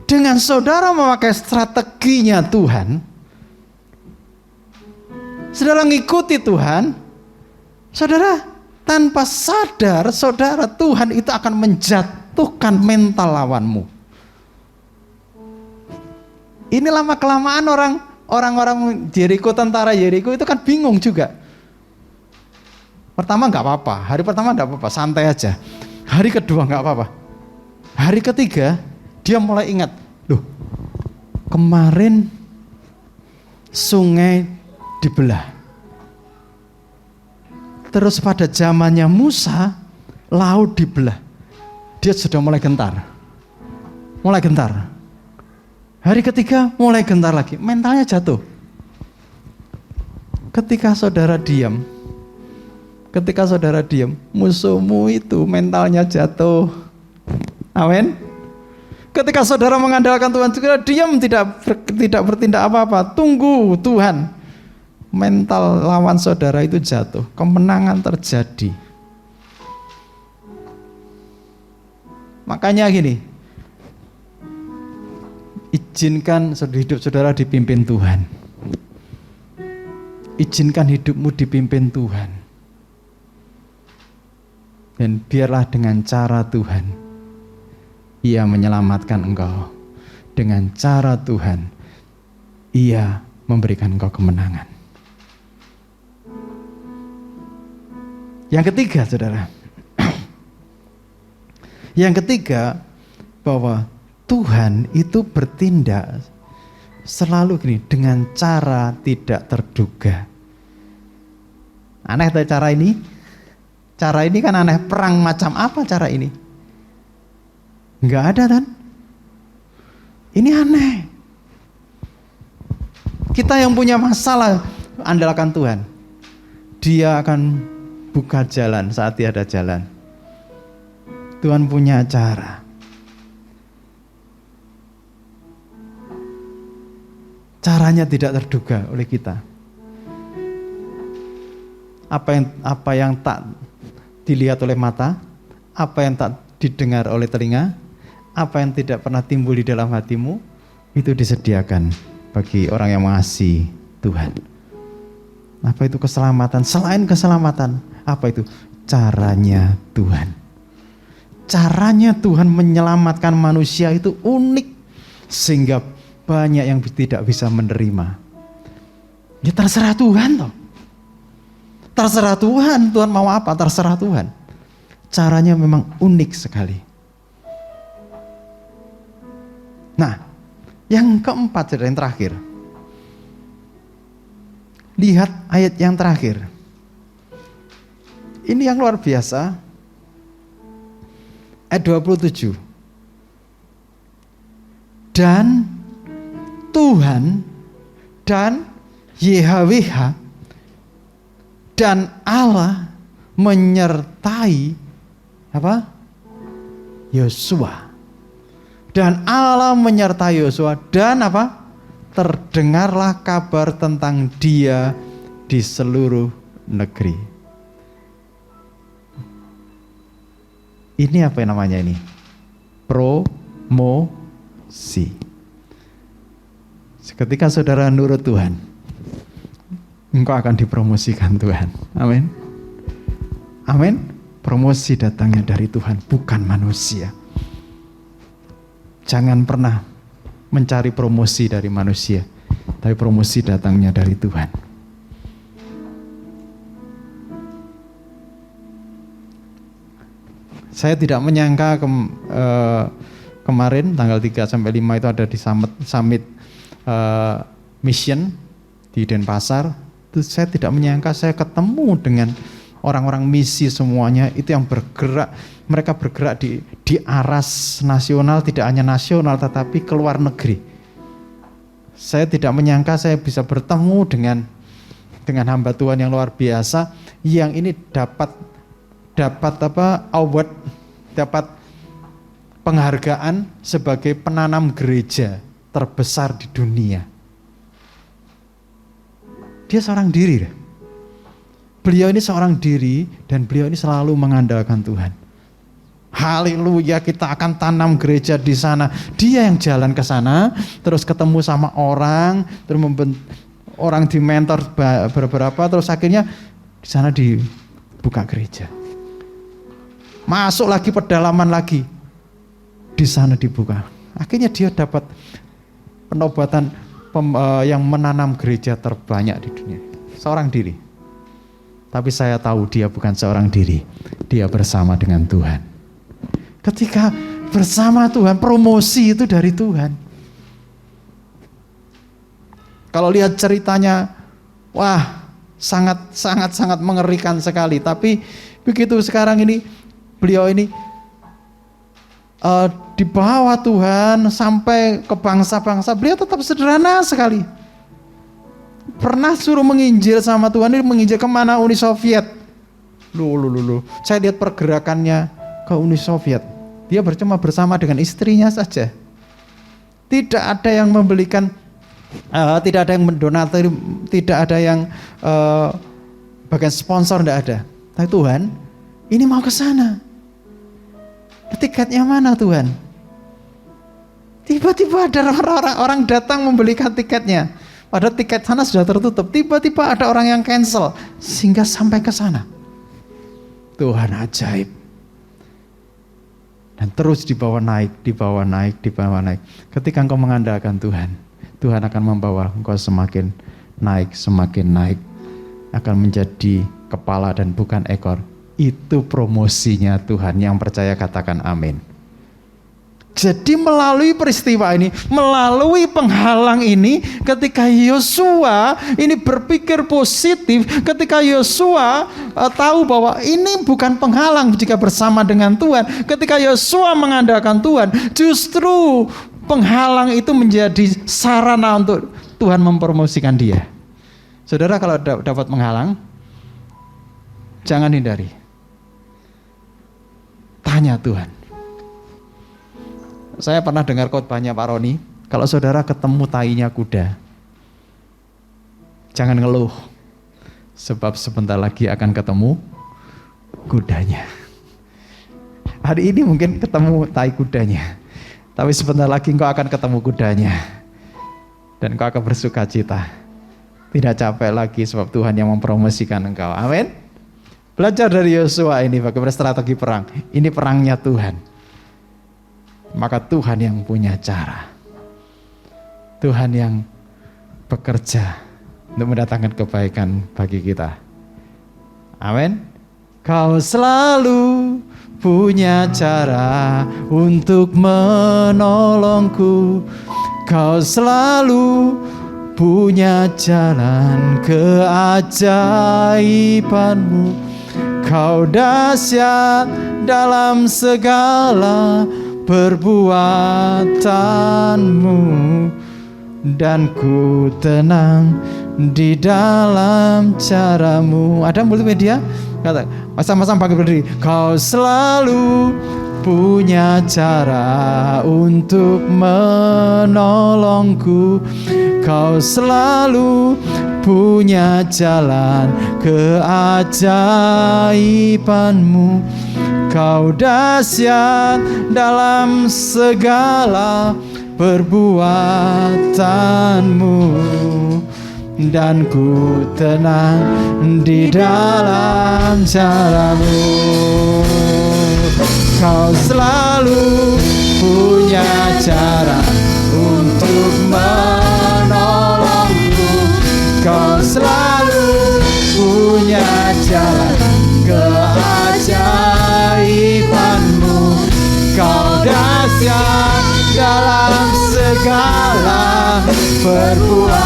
Speaker 3: dengan saudara memakai strateginya Tuhan, saudara ngikuti Tuhan, saudara tanpa sadar, saudara, Tuhan itu akan menjatuhkan mental lawanmu. Ini lama-kelamaan orang-orang Yeriko, tentara Yeriko itu kan bingung juga. Pertama nggak apa-apa, hari pertama nggak apa-apa, santai aja. Hari kedua nggak apa-apa. Hari ketiga dia mulai ingat, loh, kemarin sungai dibelah. Terus pada zamannya Musa, laut dibelah. Dia sudah mulai gentar. Mulai gentar. Hari ketiga mulai gentar lagi, mentalnya jatuh. Ketika saudara diam, musuhmu itu mentalnya jatuh. Amin. Ketika saudara mengandalkan Tuhan, saudara diam, tidak bertindak apa-apa, tunggu Tuhan. Mental lawan saudara itu jatuh, kemenangan terjadi. Makanya gini, izinkan hidup saudara dipimpin Tuhan. Izinkan hidupmu dipimpin Tuhan. Dan biarlah dengan cara Tuhan Ia menyelamatkan engkau. Dengan cara Tuhan Ia memberikan engkau kemenangan. Yang ketiga, saudara, yang ketiga, bahwa Tuhan itu bertindak selalu gini, dengan cara tidak terduga. Aneh tuh cara ini. Cara ini kan aneh. Perang macam apa cara ini? Enggak ada kan? Ini aneh. Kita yang punya masalah, andalkan Tuhan. Dia akan buka jalan saat tiada jalan. Tuhan punya cara. Caranya tidak terduga oleh kita. Apa yang tak dilihat oleh mata, apa yang tak didengar oleh telinga, apa yang tidak pernah timbul di dalam hatimu, itu disediakan bagi orang yang mengasihi Tuhan. Apa itu keselamatan? Selain keselamatan, apa itu? Caranya Tuhan. Caranya Tuhan menyelamatkan manusia itu unik, sehingga banyak yang tidak bisa menerima. Ya terserah Tuhan toh. Terserah Tuhan, Tuhan mau apa? Terserah Tuhan. Caranya memang unik sekali. Nah, yang keempat, yang terakhir. Lihat ayat yang terakhir. Ini yang luar biasa. Ayat 27. Dan Tuhan dan YHWH dan Allah menyertai apa? Yosua. Dan Allah menyertai Yosua dan apa? Terdengarlah kabar tentang dia di seluruh negeri. Ini apa namanya ini? Promosi. Ketika saudara nurut Tuhan, engkau akan dipromosikan Tuhan. Amin. Amin. Promosi datangnya dari Tuhan, bukan manusia. Jangan pernah mencari promosi dari manusia, tapi promosi datangnya dari Tuhan. Saya tidak menyangka kemarin tanggal 3 sampai 5 itu ada di summit mission di Denpasar. Itu saya tidak menyangka saya ketemu dengan orang-orang misi semuanya itu yang bergerak. Mereka bergerak di aras nasional, tidak hanya nasional tetapi ke luar negeri. Saya tidak menyangka saya bisa bertemu dengan hamba Tuhan yang luar biasa, yang ini dapat award, dapat penghargaan sebagai penanam gereja terbesar di dunia. Dia seorang diri. Beliau ini seorang diri dan beliau ini selalu mengandalkan Tuhan. Haleluya, kita akan tanam gereja di sana. Dia yang jalan ke sana, terus ketemu sama orang, terus orang di mentor beberapa, terus akhirnya di sana dibuka gereja. Masuk lagi pedalaman lagi, di sana dibuka. Akhirnya dia dapat penobatan yang menanam gereja terbanyak di dunia. Seorang diri. Tapi saya tahu dia bukan seorang diri. Dia bersama dengan Tuhan. Ketika bersama Tuhan, promosi itu dari Tuhan. Kalau lihat ceritanya, wah, sangat mengerikan sekali. Tapi begitu sekarang ini, beliau ini dibawa Tuhan sampai ke bangsa-bangsa, beliau tetap sederhana sekali. Pernah suruh menginjil sama Tuhan, ini menginjil kemana? Uni Soviet. Loh. Saya lihat pergerakannya ke Uni Soviet. Dia cuma bersama dengan istrinya saja. Tidak ada yang membelikan, tidak ada yang mendonatur, tidak ada yang bagian sponsor, tidak ada. Tapi Tuhan, ini mau ke sana. Tiketnya mana Tuhan? Tiba-tiba ada orang datang membelikan tiketnya. Padahal tiket sana sudah tertutup. Tiba-tiba ada orang yang cancel sehingga sampai ke sana. Tuhan ajaib. Dan terus dibawa naik. Ketika engkau mengandalkan Tuhan, Tuhan akan membawa engkau semakin naik. Akan menjadi kepala dan bukan ekor. Itu promosinya Tuhan. Yang percaya katakan amin. Jadi melalui peristiwa ini, melalui penghalang ini, ketika Yosua ini berpikir positif, ketika Yosua tahu bahwa ini bukan penghalang jika bersama dengan Tuhan, ketika Yosua mengandalkan Tuhan, justru penghalang itu menjadi sarana untuk Tuhan mempromosikan dia. Saudara, kalau dapat penghalang, jangan hindari. Tanya Tuhan. Saya pernah dengar khotbahnya Pak Roni, kalau saudara ketemu tainya kuda, jangan ngeluh, sebab sebentar lagi akan ketemu kudanya. Hari ini mungkin ketemu tai kudanya, tapi sebentar lagi engkau akan ketemu kudanya, dan engkau akan bersuka cita. Tidak capek lagi sebab Tuhan yang mempromosikan engkau. Amin. Belajar dari Yosua ini bagaimana strategi perang. Ini perangnya Tuhan. Maka Tuhan yang punya cara. Tuhan yang bekerja untuk mendatangkan kebaikan bagi kita. Amin. Kau selalu punya cara untuk menolongku. Kau selalu punya jalan keajaibanmu. Kau dahsyat dalam segala perbuatanmu, dan ku tenang di dalam caramu. Ada multimedia? Kata, masam-masam bangkit berdiri. Kau selalu punya cara untuk menolongku. Kau selalu punya jalan keajaibanmu. Kau dahsyat dalam segala perbuatanmu, dan ku tenang di dalam caramu. Kau selalu punya cara untuk menolongku. Kau selalu punya jalan keajaibanmu. Kau dahsyat dalam segala perbuatanmu,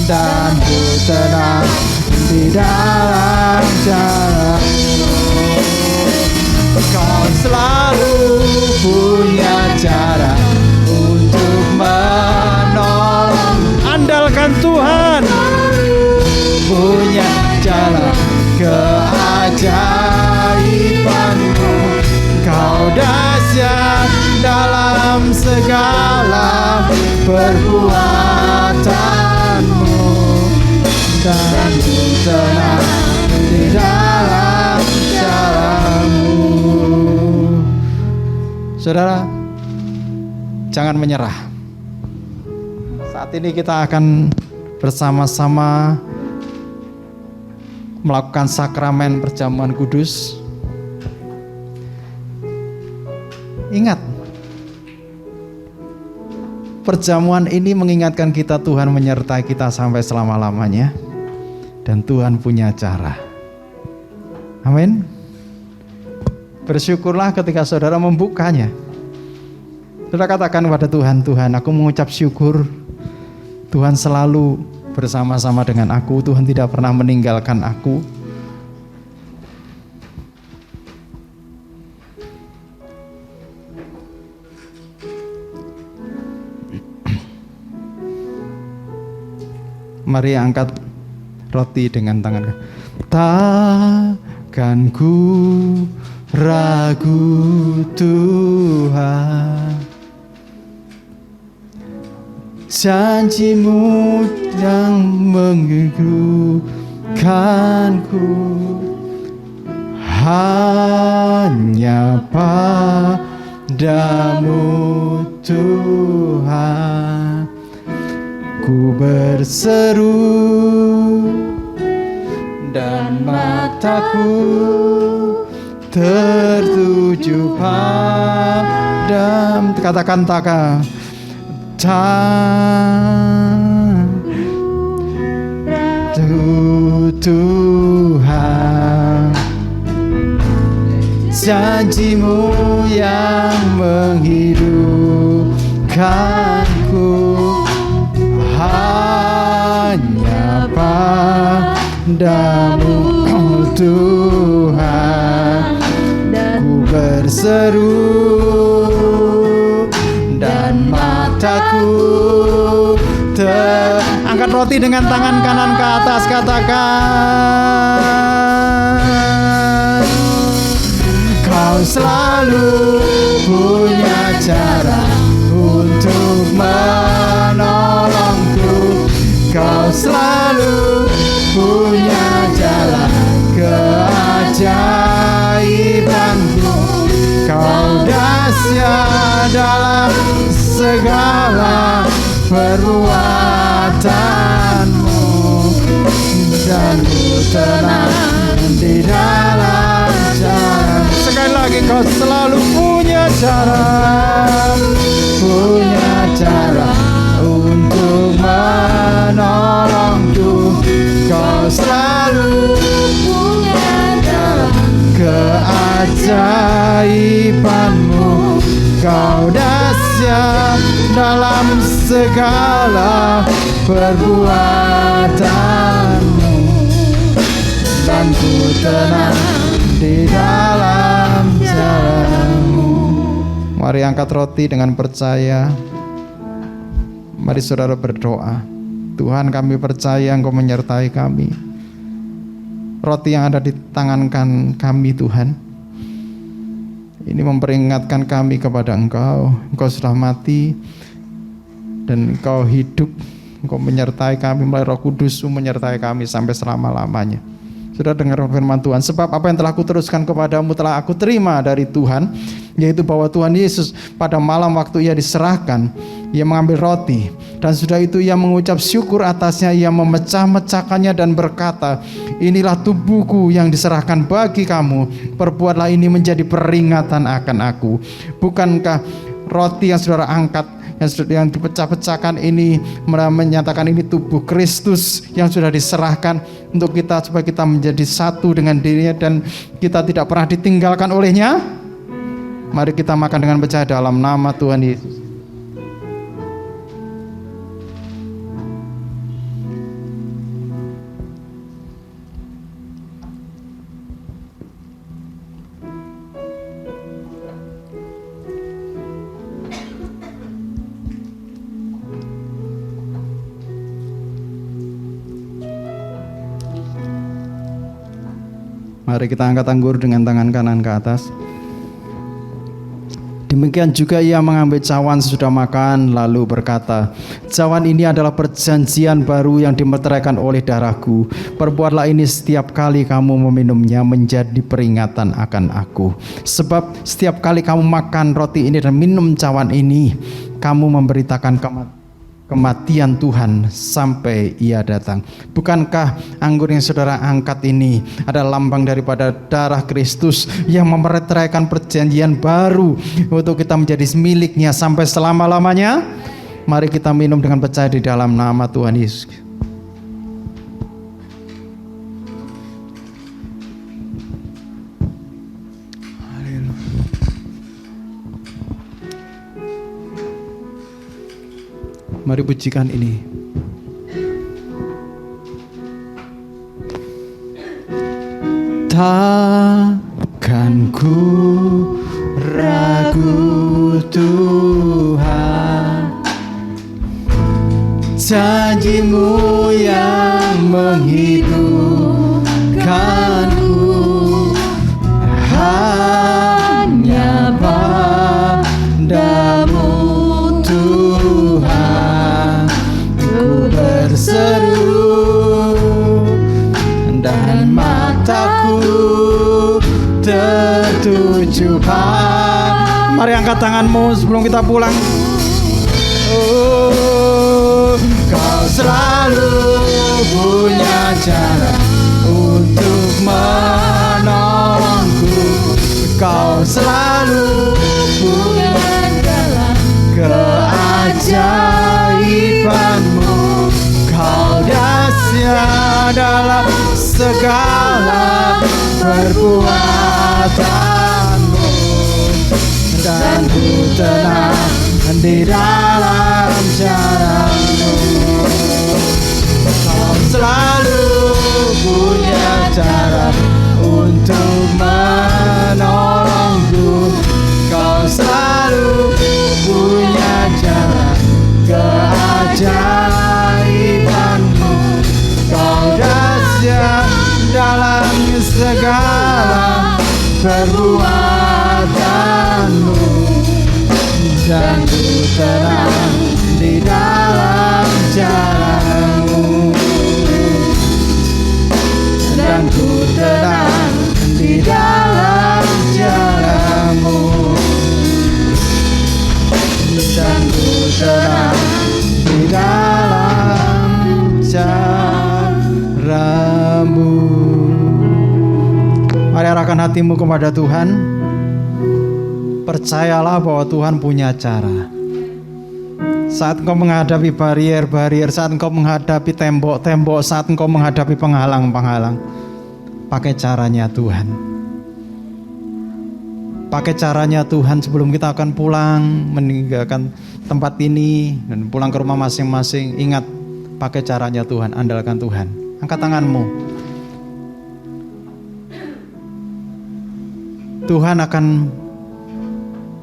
Speaker 3: dan ku tenang di dalam caramu. Kau selalu punya cara untuk menolong. Andalkan Tuhan. Punya jalan keajaibanmu. Kau dahsyat dalam segala perbuatanmu, dan ku tenang di dalam caramu. Saudara, jangan menyerah. Saat ini kita akan bersama-sama melakukan sakramen perjamuan kudus. Ingat, perjamuan ini mengingatkan kita Tuhan menyertai kita sampai selama-lamanya, dan Tuhan punya cara. Amin. Bersyukurlah ketika saudara membukanya. Saudara katakan kepada Tuhan, Tuhan, aku mengucap syukur. Tuhan selalu bersama-sama dengan aku. Tuhan tidak pernah meninggalkan aku. Mari angkat roti dengan tangan. Takkan ku ragu Tuhan, janjimu yang menggugurkanku, hanya padamu Tuhan ku berseru, dan mataku tertuju padamu. Katakan takkan Tuhan, janjimu yang menghidupkanku, hanya padamu Tuhan ku berseru, dan mataku angkat roti dengan tangan kanan ke atas, katakan, kau selalu punya cara untuk menolongku. Kau selalu punya jalan keajaibanmu. Kau dahsyat dalam segala perbuatanmu, dan ku tenang di dalam jalan. Sekali lagi, kau selalu punya cara untuk keajaiban-Mu. Kau dahsyat dalam segala perbuatan-Mu, dan ku tenang di dalam jalan-Mu. Mari angkat roti dengan percaya. Mari saudara berdoa. Tuhan, kami percaya Engkau menyertai kami. Roti yang ada di tangan kami, Tuhan, ini memperingatkan kami kepada Engkau. Engkau sudah mati dan Engkau hidup. Engkau menyertai kami melalui Roh Kudus-Mu, menyertai kami sampai selama-lamanya. Sudah dengar firman Tuhan, sebab apa yang telah kuteruskan kepadamu telah aku terima dari Tuhan, yaitu bahwa Tuhan Yesus pada malam waktu Ia diserahkan, Ia mengambil roti, dan sudah itu Ia mengucap syukur atasnya, Ia memecah-mecahkannya dan berkata, inilah tubuhku yang diserahkan bagi kamu, perbuatlah ini menjadi peringatan akan aku. Bukankah roti yang saudara angkat, yang dipecah-pecahkan ini menyatakan ini tubuh Kristus yang sudah diserahkan untuk kita, supaya kita menjadi satu dengan dirinya dan kita tidak pernah ditinggalkan olehnya. Mari kita makan dengan percaya dalam nama Tuhan Yesus. Mari kita angkat anggur dengan tangan kanan ke atas. Demikian juga Ia mengambil cawan sesudah makan, lalu berkata, cawan ini adalah perjanjian baru yang dimeteraikan oleh darahku. Perbuatlah ini setiap kali kamu meminumnya menjadi peringatan akan aku. Sebab setiap kali kamu makan roti ini dan minum cawan ini, kamu memberitakan kematian Tuhan sampai Ia datang. Bukankah anggur yang saudara angkat ini adalah lambang daripada darah Kristus yang memeteraikan perjanjian baru untuk kita menjadi miliknya sampai selama-lamanya? Mari kita minum dengan percaya di dalam nama Tuhan Yesus. Mari pujikan ini. Takkan ku ragu Tuhan, janji-Mu yang menghidupkanku, hanya padamu Tuhan ku berseru, dan mataku tertuju pada. Mari angkat tanganmu sebelum kita pulang. Oh, Kau selalu punya cara untuk menolongku. Kau selalu punya jalan keajaiban-Mu. Kau dahsyat dalam segala perbuatan-Mu, dan ku tenang di dalam jalan-Mu. Kau selalu punya cara untuk menolongku. Kau selalu punya cara keajaiban-Mu. Kau dahsyat dalam segala perbuatan-Mu, dan ku tenang di dalam jalan-Mu, dan ku tenang di dalam jalan-Mu, dan ku tenang di dalam jalan-Mu. Mari arahkan hatimu kepada Tuhan. Percayalah bahwa Tuhan punya cara. Saat engkau menghadapi barier-barier, saat engkau menghadapi tembok-tembok, saat engkau menghadapi penghalang-penghalang, pakai caranya Tuhan. Pakai caranya Tuhan sebelum kita akan pulang, meninggalkan tempat ini dan pulang ke rumah masing-masing. Ingat, pakai caranya Tuhan, andalkan Tuhan. Angkat tanganmu. Tuhan akan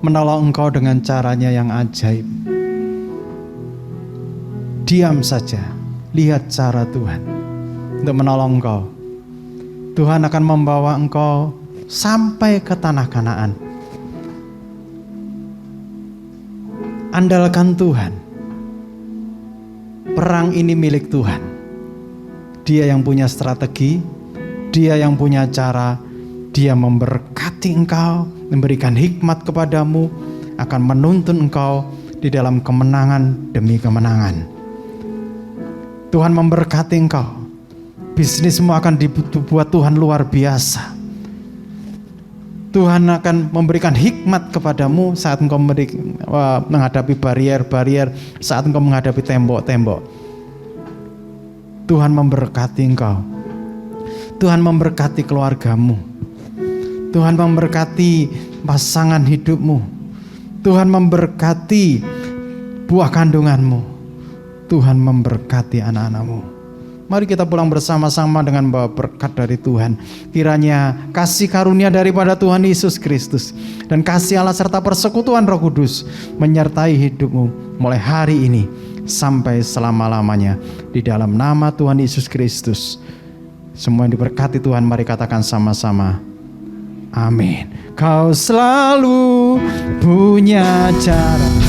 Speaker 3: menolong engkau dengan caranya yang ajaib. Diam saja, lihat cara Tuhan untuk menolong engkau. Tuhan akan membawa engkau sampai ke tanah Kanaan. Andalkan Tuhan. Perang ini milik Tuhan. Dia yang punya strategi, Dia yang punya cara. Dia memberkati engkau, memberikan hikmat kepadamu, akan menuntun engkau di dalam kemenangan demi kemenangan. Tuhan memberkati engkau. Bisnismu akan dibuat Tuhan luar biasa. Tuhan akan memberikan hikmat kepadamu saat engkau menghadapi barrier-barrier, saat engkau menghadapi tembok-tembok. Tuhan memberkati engkau. Tuhan memberkati keluargamu. Tuhan memberkati pasangan hidupmu. Tuhan memberkati buah kandunganmu. Tuhan memberkati anak-anakmu. Mari kita pulang bersama-sama dengan bawa berkat dari Tuhan. Kiranya kasih karunia daripada Tuhan Yesus Kristus dan kasih Allah serta persekutuan Roh Kudus menyertai hidupmu mulai hari ini sampai selama-lamanya. Di dalam nama Tuhan Yesus Kristus. Semua yang diberkati Tuhan, mari katakan sama-sama. Amin. Kau selalu punya cara.